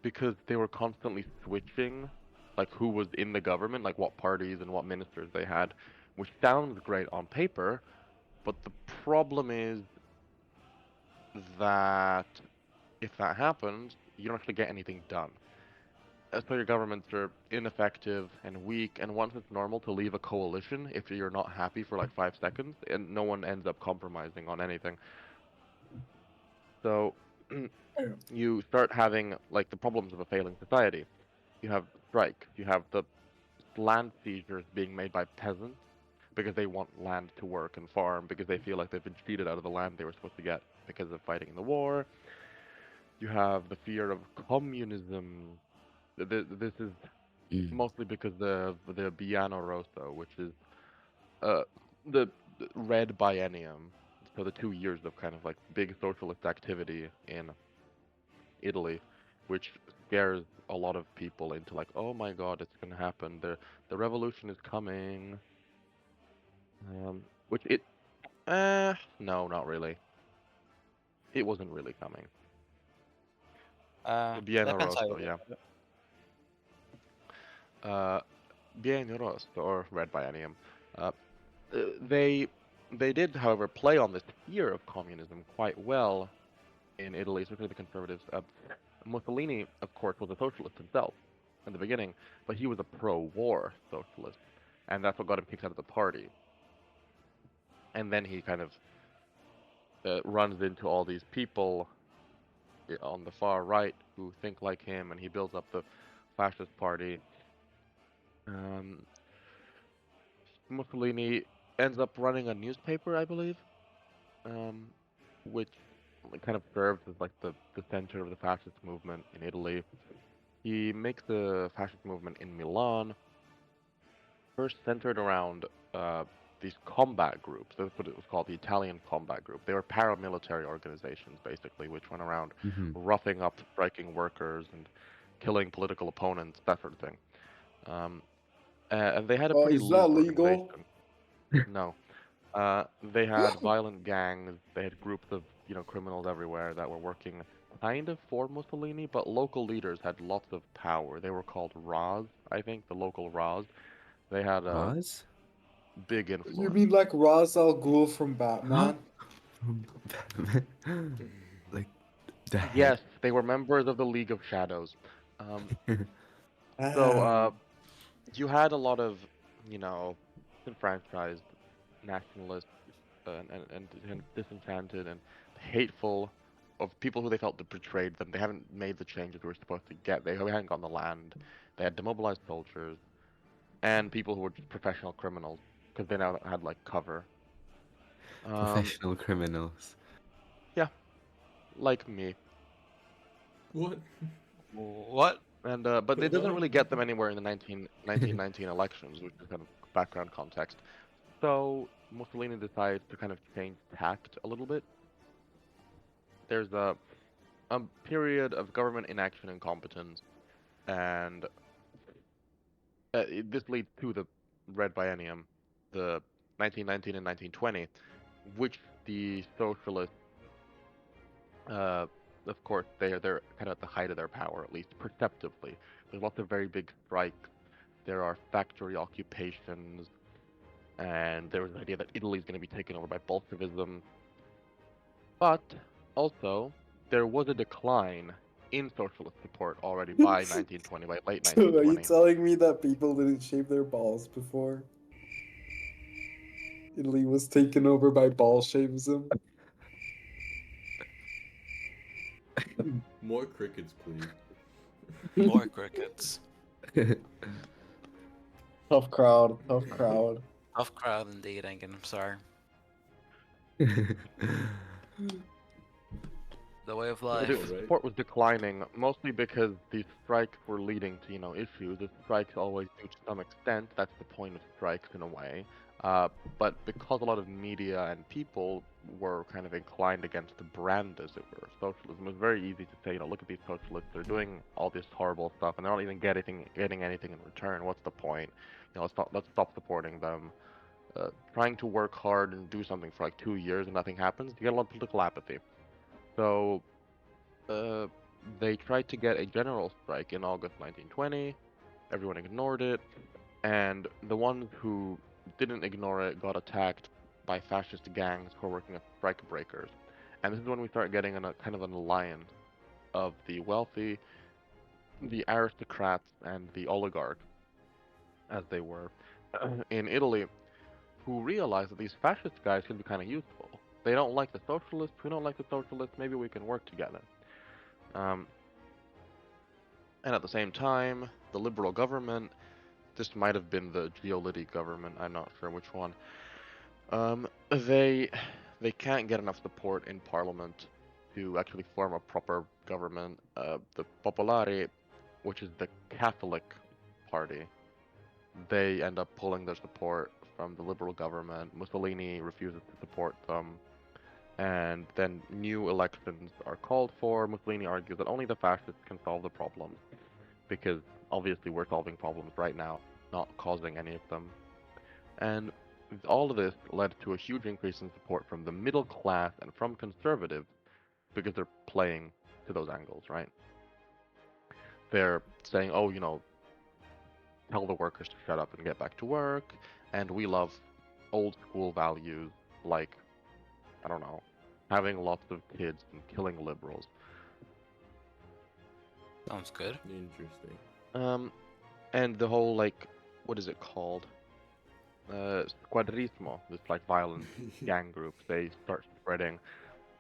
because they were constantly switching like who was in the government, like what parties and what ministers they had, which sounds great on paper, but the problem is that if that happens, you don't actually get anything done. So your governments are ineffective and weak, and once it's normal to leave a coalition if you're not happy for like 5 seconds, and no one ends up compromising on anything. So you start having like the problems of a failing society. You have strikes, you have the land seizures being made by peasants because they want land to work and farm because they feel like they've been cheated out of the land they were supposed to get because of fighting in the war. You have the fear of communism. This is mostly because the Biano Rosso, which is the red biennium, so the 2 years of kind of like big socialist activity in Italy, which scares a lot of people into like, oh my God, it's gonna happen. The revolution is coming. Which No, not really. It wasn't really coming. Bien Depends how you Rosso, look yeah. at it. Uh, Bien Rosso, or Red Biennium. Uh, they did, however, play on this fear of communism quite well in Italy, especially the conservatives. Mussolini, of course, was a socialist himself in the beginning, but he was a pro-war socialist, and that's what got him kicked out of the party. And then he kind of runs into all these people on the far right who think like him, and he builds up the fascist party. Um, Mussolini ends up running a newspaper, I believe, um, which kind of serves as like the center of the fascist movement in Italy. He makes the fascist movement in Milan first centered around uh, these combat groups. That's what it was called, the Italian Combat Group. They were paramilitary organizations, basically, which went around Mm-hmm. roughing up striking workers and killing political opponents, that sort of thing. And they had a Oh, pretty is that loose legal? organization. No. They had violent gangs. They had groups of criminals everywhere that were working kind of for Mussolini, but local leaders had lots of power. They were called Ras, I think, the local Ras. They had a Roz? big You influence. mean like Ra's al Ghul from Batman? Like the Yes, head. they were members of the League of Shadows. Um, so Ah. you had a lot of, disenfranchised nationalists and disenchanted and hateful of people who they felt had betrayed them. They hadn't made the changes they were supposed to get. They hadn't gotten the land. They had demobilized soldiers and people who were just professional criminals because they now had like cover. Um, Professional criminals. yeah, like me. What? What? And but it doesn't really get them anywhere in the 1919 elections, which is kind of background context. So Mussolini decides to kind of change tact a little bit. There's a period of government inaction and incompetence, and this leads to the Red Biennium, the 1919 and 1920, which the socialists, uh, of course, they're kind of at the height of their power, at least perceptively. There's lots of very big strikes. There are factory occupations, and there was an idea that Italy is going to be taken over by Bolshevism. But also, there was a decline in socialist support already by 1920, by late So are you 1920. telling me that people didn't shave their balls before? Italy was taken over by Bolshevism? More crickets, please. More crickets. Tough crowd, tough crowd. Tough crowd indeed, Engen. I'm sorry. The way of The life. Alright. support was declining mostly because these strikes were leading to, issues. The strikes always do to some extent. That's the point of strikes in a way. But because a lot of media and people were kind of inclined against the brand, as it were, socialism, it was very easy to say, look at these socialists. They're doing all this horrible stuff, and they're not even getting anything in return. What's the point? Let's stop supporting them. Trying to work hard and do something for like 2 years and nothing happens. You get a lot of political apathy. So uh, they tried to get a general strike in August 1920. Everyone ignored it, and the ones who didn't ignore it got attacked by fascist gangs who were working as strike breakers. And this is when we start getting a kind of an alliance of the wealthy, the aristocrats, and the oligarchs, as they were, in Italy, who realize that these fascist guys can be kind of useful. They don't like the socialists. We don't like the socialists. Maybe we can work together. Um, and at the same time, the liberal government, this might have been the Giolitti government, I'm not sure which one, they can't get enough support in parliament to actually form a proper government. The Popolari, which is the Catholic party, they end up pulling their support from the liberal government. Mussolini refuses to support them. And then new elections are called for. Mussolini argues that only the fascists can solve the problems, because obviously we're solving problems right now, not causing any of them. And all of this led to a huge increase in support from the middle class and from conservatives because they're playing to those angles, right? They're saying, oh, tell the workers to shut up and get back to work, and we love old school values like, I don't know, having lots of kids and killing liberals. Sounds good. Interesting. And the whole, like, what is it called? Squadrismo, this like violent gang group, they start spreading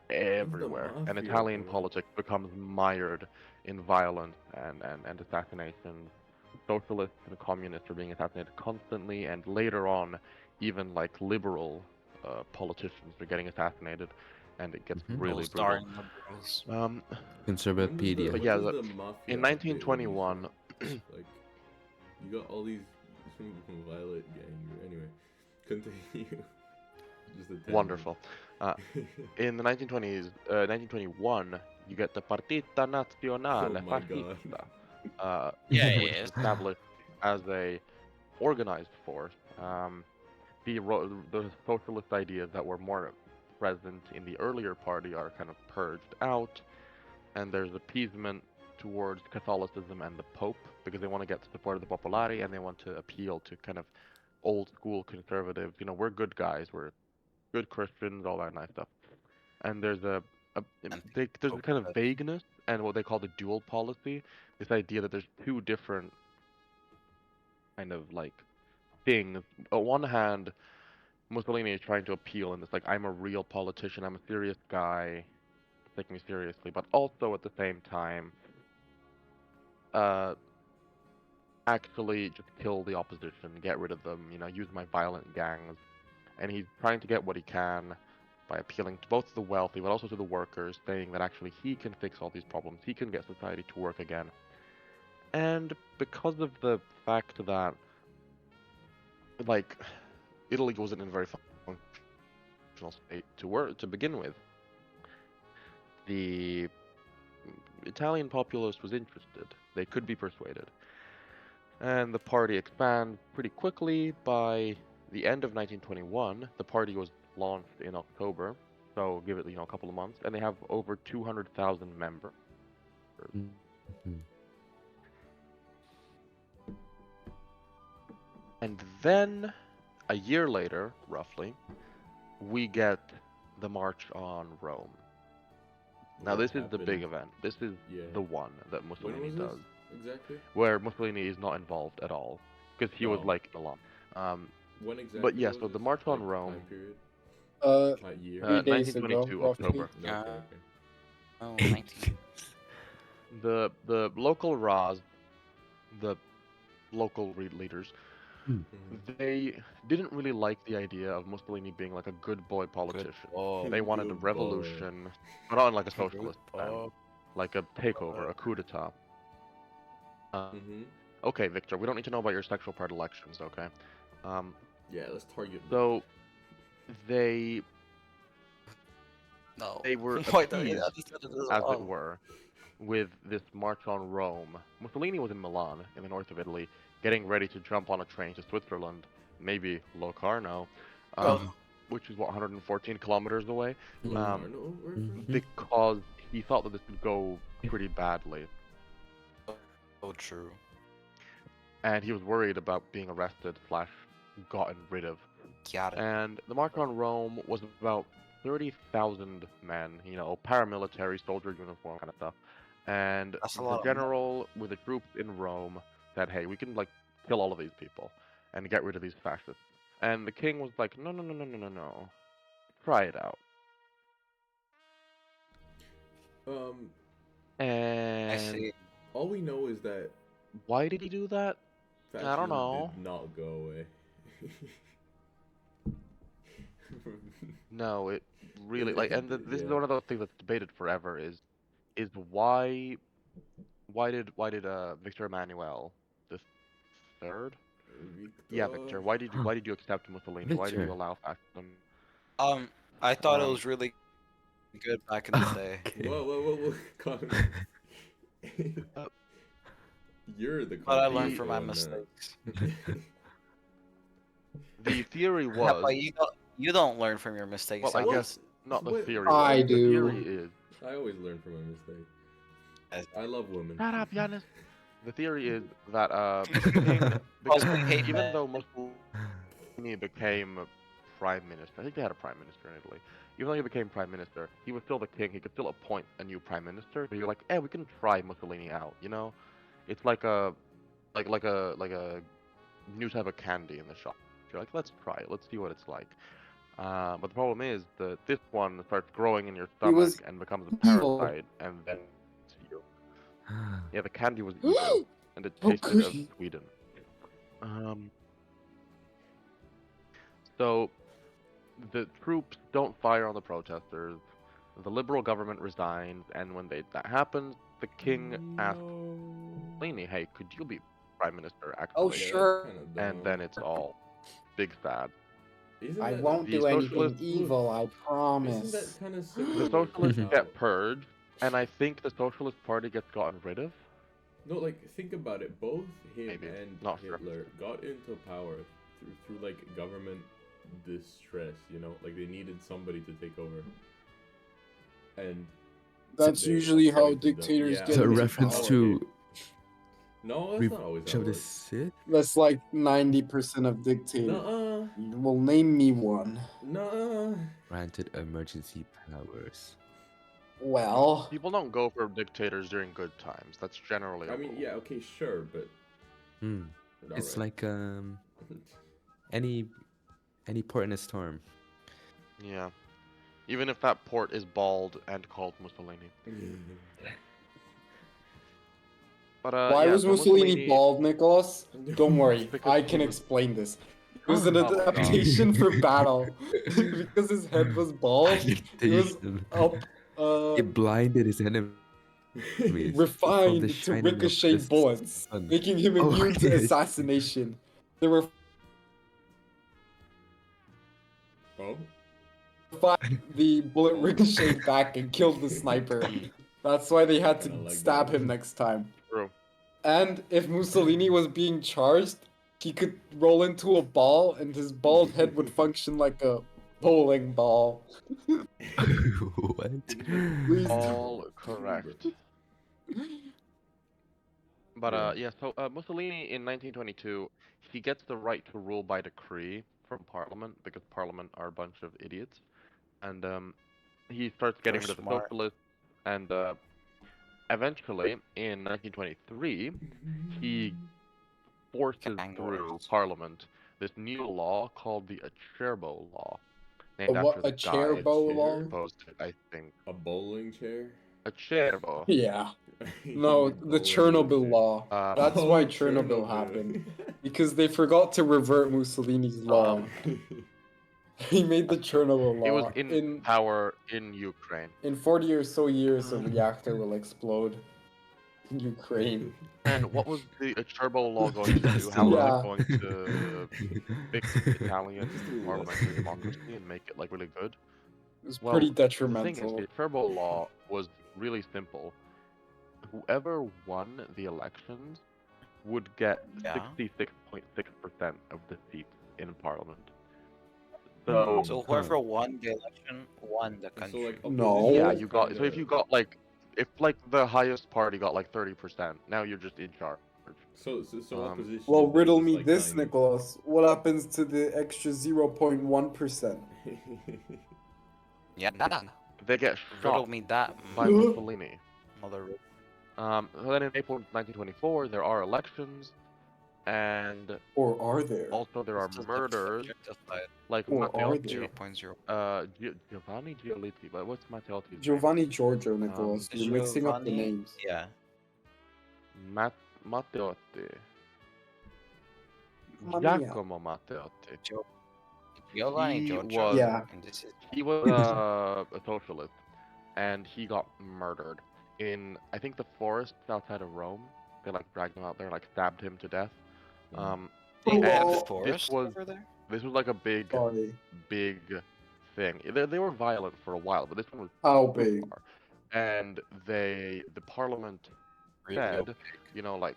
everywhere, and mafia, Italian bro. politics becomes mired in violence and assassinations. Socialists and communists are being assassinated constantly, and later on, even like liberal politicians are getting assassinated, and it gets really brutal. Starring liberals. Conservapedia. But yeah, What does the mafia in bit when you 1921, say, like, you got all these violent gang. Anyway, continue. Just a tangent. wonderful. In the 1920s, 1921, you get the Partita Nazionale Oh my God. Fascista, Yeah, which is established as a organized force. The socialist ideas that were more present in the earlier party are kind of purged out, and there's appeasement towards Catholicism and the Pope because they want to get the support of the Popolari and they want to appeal to kind of old school conservatives. We're good guys, we're good Christians, all that nice stuff. And there's there's a kind of vagueness and what they call the dual policy. This idea that there's two different kind of like things. On one hand, Mussolini is trying to appeal, and it's like, I'm a real politician, I'm a serious guy, take me seriously. But also at the same time, actually just kill the opposition, get rid of them, use my violent gangs. And he's trying to get what he can by appealing to both the wealthy but also to the workers, saying that actually he can fix all these problems, he can get society to work again. And because of the fact that, like, Italy wasn't in a very functional state to begin with, the Italian populace was interested. They could be persuaded. And the party expands pretty quickly. By the end of 1921, the party was launched in October, so give it a couple of months, and they have over 200,000 members. Mhm. And then, a year later, roughly, we get the March on Rome. Now, What this is the happened? big event. This is Yeah. the one that When Mussolini was does, this exactly? where Mussolini is not involved at all, because he was Oh. like Milan. When exactly? But yeah, was so the this, March on like, Rome, time period? That year. 3 days ago, 1922 roughly. October. Okay. Oh, 19. The local Raz, the local leaders, they didn't really like the idea of Mussolini being like a good boy politician. boy. They wanted a Good boy. revolution, but not in like a socialist boy. sense, like a takeover, a coup d'etat. Mm-hmm. Okay, Victor, we don't need to know about your sexual predilections, okay? Yeah, let's target. So they No. were Why don't you appeased, understand it as it were, with this march on Rome. Mussolini was in Milan, in the north of Italy, getting ready to jump on a train to Switzerland, maybe Locarno, which is 114 kilometers away, because he thought that this would go pretty badly, So true. and he was worried about being arrested / gotten rid of. Got it. And the march on Rome was about 30,000 men, paramilitary, soldier uniform kind of stuff. And That's a the lot of general with the troops in Rome said, hey, we can kill all of these people and get rid of these fascists. And the king was like, no, no, no, no, no, no, no. Try it out. I And see. All we know is that why did he do that? I don't know. Did not go away. No, it really and this is Yeah. one of those things that's debated forever is why did Victor Emmanuel the third? Yeah, Victor. Why did you accept Mussolini? Why did Victor. you allow fascism? I thought it was really good back in the day. Okay. Whoa, Connor. You're the But I learned confused from my one, mistakes. the theory Yeah, but was, you don't learn from your mistakes. well, I What? guess not the What? theory I was. The do. theory is, I always learn from my mistake. As- I love women. shut up, Giannis. The theory is that the king, because we hate even men. though Mussolini became prime minister, I think they had a prime minister in Italy. Even though he became prime minister, he was still the king. He could still appoint a new prime minister. But you're like, we can try Mussolini out. You know, it's like a like a new type of candy in the shop. You're like, let's try it. Let's see what it's like. But the problem is that this one starts growing in your He was stomach and becomes a evil. parasite, and then you. Yeah, the candy was evil, and it How tasted could of he? Sweden. So the troops don't fire on the protesters. The liberal government resigns, and when that happens, the king asks Mussolini, "Hey, could you be prime minister?" Oh, Actually, Yeah, sure. that's kind of and then it's all big sad. Isn't I that, won't the do anything socialists- evil, I Isn't promise. that kind of The similar? socialists to how- get purged, and I think the Socialist Party gets gotten rid of. No, like think about it. Both him Maybe. and Not sure. Hitler got into power through like government distress. You know, like they needed somebody to take over. And That's they usually how appointed them. dictators Yeah, get So a okay. into reference power. to No, that's not always Revenge how of it the works. Sith? That's like 90% of dictators. Nuh-uh. Well, name me one. Nuh-uh. Granted emergency powers. Well, People don't go for dictators during good times. That's generally. I mean, rule. yeah, okay, sure, but Hmm. It's alright. like any port in a storm. Yeah. Even if that port is bald and called Mussolini. But why yeah, was so Mussolini bald, Nicholas? Don't worry, Because I he can was- explain this. It was an Oh my God. adaptation for battle. Because his head was bald, it was Adaptation. up, It blinded his enemies from the refined to shining of ricochet the bullets, sun. making him Oh, immune to yes. assassination. There were Oh? the bullet ricocheted back and killed the sniper. That's why they had to Kinda like stab that. him next time. True. And if Mussolini was being charged, he could roll into a ball and his bald head would function like a bowling ball. What? Please All correct. But yeah, so Mussolini in 1922, he gets the right to rule by decree from Parliament because Parliament are a bunch of idiots, and he starts getting They're rid of the smart. socialists, and eventually in 1923, he forces Gang through wars. Parliament this new law called the Acerbo Law, A named what? after the A guy chair who bow chair? law? proposed it, I think. A bowling chair? Acerbo. Yeah. You No, mean the bowling Chernobyl chair. law. Uh, That's Oh, why Chernobyl happened. Because they forgot to revert Mussolini's law. He made the Chernobyl He was law. in power in Ukraine. In 40 or so years, a reactor will explode in Ukraine. And what was the Acerbo Law going to That's do? the How was law. it going to fix Italian parliamentary democracy and make it like really good? It was Well, pretty the thing is, detrimental. the Acerbo Law was really simple. Whoever won the elections would get Yeah. 66.6% of the seats in parliament. So, So whoever won the election won the So country. like No. opposition yeah, is you got. So if kinda- you got like, if like the highest party got like 30%, now you're just in charge. So opposition. Well, is riddle just, me like, this, tiny. Nicholas. What happens to the extra 0.1%? Yeah, nada. They get Riddle shot me that, by Mussolini. mother. So then in April 1924, there are elections, and Or are there? also there are This is murders, justified. like Or are Matteotti, there? 0.0. Giovanni Giolitti, but what's Matteotti's Giovanni Giorgio, Nicholas. You're mixing up the Giovanni- names. Yeah. name? Matteotti. Mamma mia. Giacomo Matteotti. Giovanni He Giorgio. was- Yeah. And this is He was a socialist, and he got murdered in, I think, the forest outside of Rome. They like dragged him out there, like stabbed him to death. they Oh, have well, this forest was over there. this was like a big Sorry. thing. They were violent for a while, but this one was How too big? far. And the parliament Really said, big. you know, like,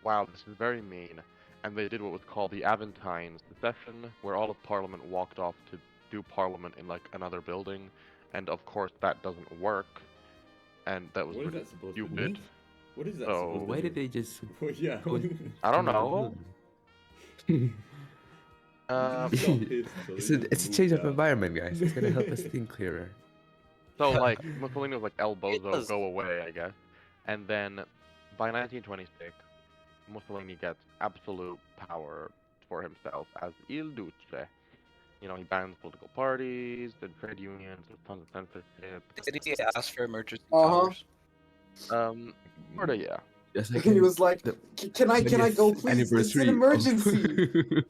wow, this is very mean. and they did what was called the Aventine Secession, where all of Parliament walked off to do Parliament in like another building, and of course that doesn't work, and that was What is pretty that supposed stupid. to mean? What is that So- supposed to Why do? did they just Well, yeah. go I don't to another know. building? It's a change of environment, guys. It's gonna help us think clearer. So like Mussolini was like El Bozo, does. go away, I guess. And then by 1926, Mussolini gets absolute power for himself as Il Duce. You know, he bans political parties, the trade unions, there's tons of censorship. Did he ask for emergency Uh-huh. powers? Sorta, yeah. Just like He was like, the can I go 20th please? It's an anniversary of- emergency.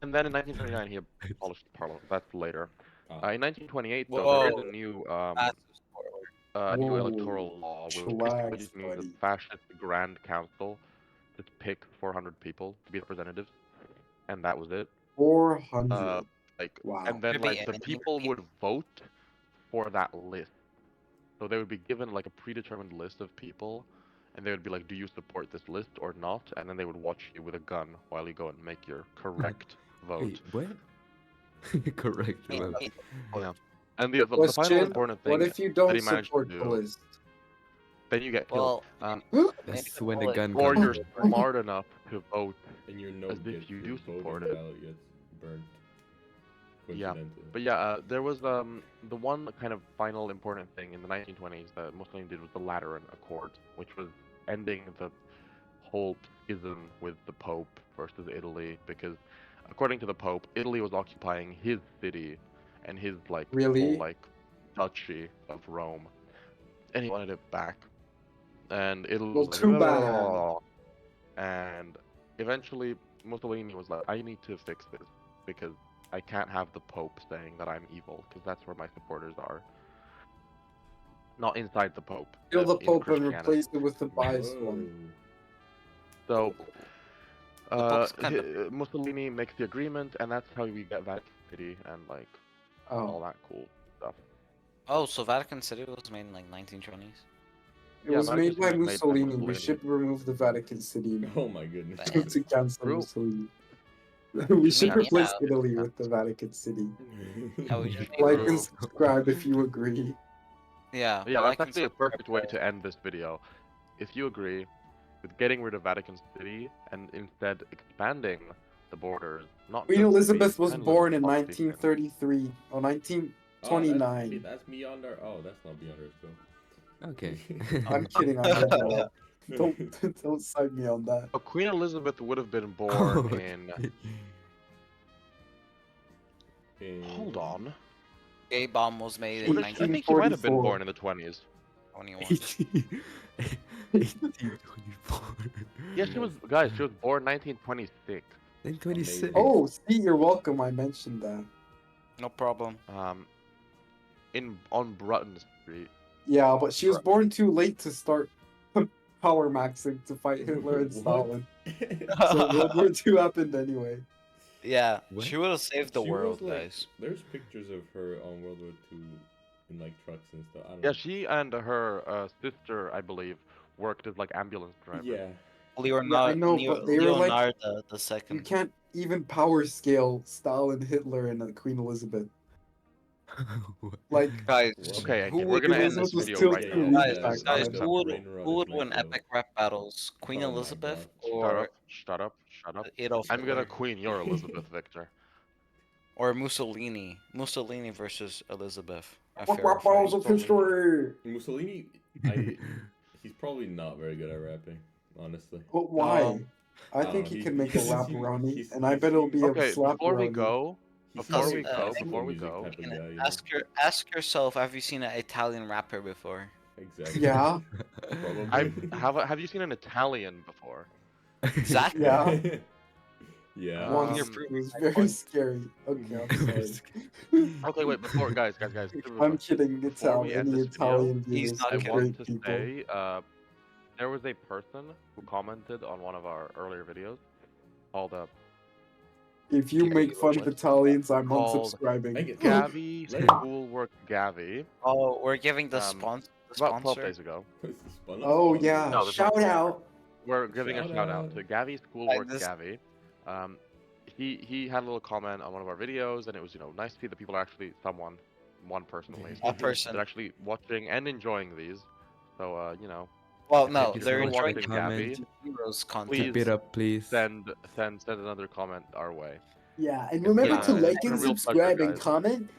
And then in 1929, he abolished the parliament. That's later. In 1928, though, there is Whoa. a new That's a spoiler. new Whoa. electoral law, which basically Chillax, just means the buddy. fascist Grand Council just pick 400 people to be representatives, and that was it. 400. Like, Wow. and then Could be like the any people people. would vote for that list. So they would be given like a predetermined list of people, and they would be like, "Do you support this list or not?" And then they would watch you with a gun while you go and make your correct vote. Wait, what? Correct. Hey, Well, hey, Yeah. And the final Question, important thing what if you that don't he managed support to the do, list? then you get killed. Well, that's maybe when the bullet- gun Or comes you're in. smart enough to vote. And your As note if gets you your do support voting it. ballot gets burnt. Yeah, Coincidentally. But yeah, there was the one kind of final important thing in the 1920s that Mussolini did was the Lateran Accord, which was ending the whole schism with the Pope versus Italy, because according to the Pope, Italy was occupying his city and his like Really? whole like duchy of Rome, and he wanted it back. And Italy Well, was like, too bad. "Oh." And eventually Mussolini was like, I need to fix this because I can't have the Pope saying that I'm evil, because that's where my supporters are. Not inside the Pope. Kill the in Pope and Christianity. replace it with the biased Whoa. one. So, Pope's kinda- Mussolini makes the agreement, and that's how we get Vatican City and like all Oh, that cool stuff. Oh, so Vatican City was made in like 1920s. it Yeah, was Vatican made by City was made by Mussolini. We Mussolini. should remove the Vatican City Oh my goodness. Damn. to cancel True. Mussolini. We should Yeah. replace Italy with the Vatican City. Yeah, we just need Like True. and subscribe if you agree. Yeah, Yeah, I that's can actually a subscribe perfect way to- to end this video. If you agree with getting rid of Vatican City and instead expanding the borders, not Queen just Elizabeth be was kind of born in policy and- 1933 or 1929. Oh, that's beyond our. Oh, that's not beyond our scope. Okay. I'm kidding. I'm kidding. Don't cite me on that. So Queen Elizabeth would have been born Oh, in. Hold on. Gay bomb was made Would in it- I think she might have been 1944. born in the 20s. 1921. 1824. Yeah, she was. Guys, she was born 1926. 1926. Oh, see, you're welcome. I mentioned that. No problem. On Brutton Street. Yeah, but she was born too late to start power maxing to fight Hitler and What? Stalin. So World War II happened anyway. Yeah, What? she would have saved the She was, world, like- guys. There's pictures of her on World War II in like trucks and stuff. I don't Yeah, know. she and her sister, I believe, worked as like ambulance drivers. Yeah. I know, but they were like- Leonardo the You second. can't even power scale Stalin, Hitler, and Queen Elizabeth. Like, Guys, Okay, who we're would gonna win end this was video still right too now. weak Guys, back guys, then. who would win epic rap battles? Queen Oh my Elizabeth God. or Shut up, shut up. Adolf I'm gonna Hitler? queen your Elizabeth, Victor. Or Mussolini? Mussolini versus Elizabeth. A What fair balls fight. of history? Mussolini, he's probably not very good at rapping, honestly. But why? Um, I think he he- can make a he's- rap he's- brownie, he's- and I bet it'll be Okay, a slap before we brownie. go, He Before seems we like a go, classical before we music go, type of And guy, you know? ask yourself, have you seen an Italian rapper before? Exactly. Yeah, Probably. have you seen an Italian before? Exactly. yeah. Yeah. Once You're it was very scary. Okay, I'm sorry. Okay, wait, before guys. I'm kidding. Before we end Any this video, Italian he's viewers not are I kidding. want great to people. say, there was a person who commented on one of our earlier videos called If you make fun of Italians, I'm Called- unsubscribing. Make it- Gavi Let it- Schoolwork Gavi. Oh, we're giving the Um, about 12 sponsor? days ago. Spun us Oh on. yeah, No, there's shout not- out. We're giving Shout a shout out out. to Gavi, Schoolwork this- Gavi. He had a little comment on one of our videos, and it was nice to see that people are actually one person at least, A person. they're actually watching and enjoying these. So Well, Thank no, you so they're much for enjoying the watching comment. Heroes content. Please Keep it up, please. send another comment our way. Yeah, and It's remember been to a- like it's been a and real pleasure, subscribe and guys. comment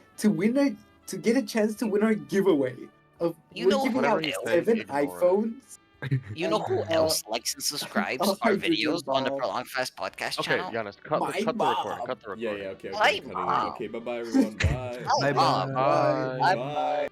to get a chance to win our giveaway. You We're know giving whatever out he's saying, 7 ignore it. iPhones. You know who Uh, else likes and subscribes oh, our I forget videos on the Bob. Prolonged Fast podcast Okay, channel? Giannis, cut My the recording. mom. Cut the Yeah, recording. okay, Bye, I'm cutting it. Mom. Okay, bye bye everyone. Bye. Bye, Bye Mom. bye. Bye. Bye.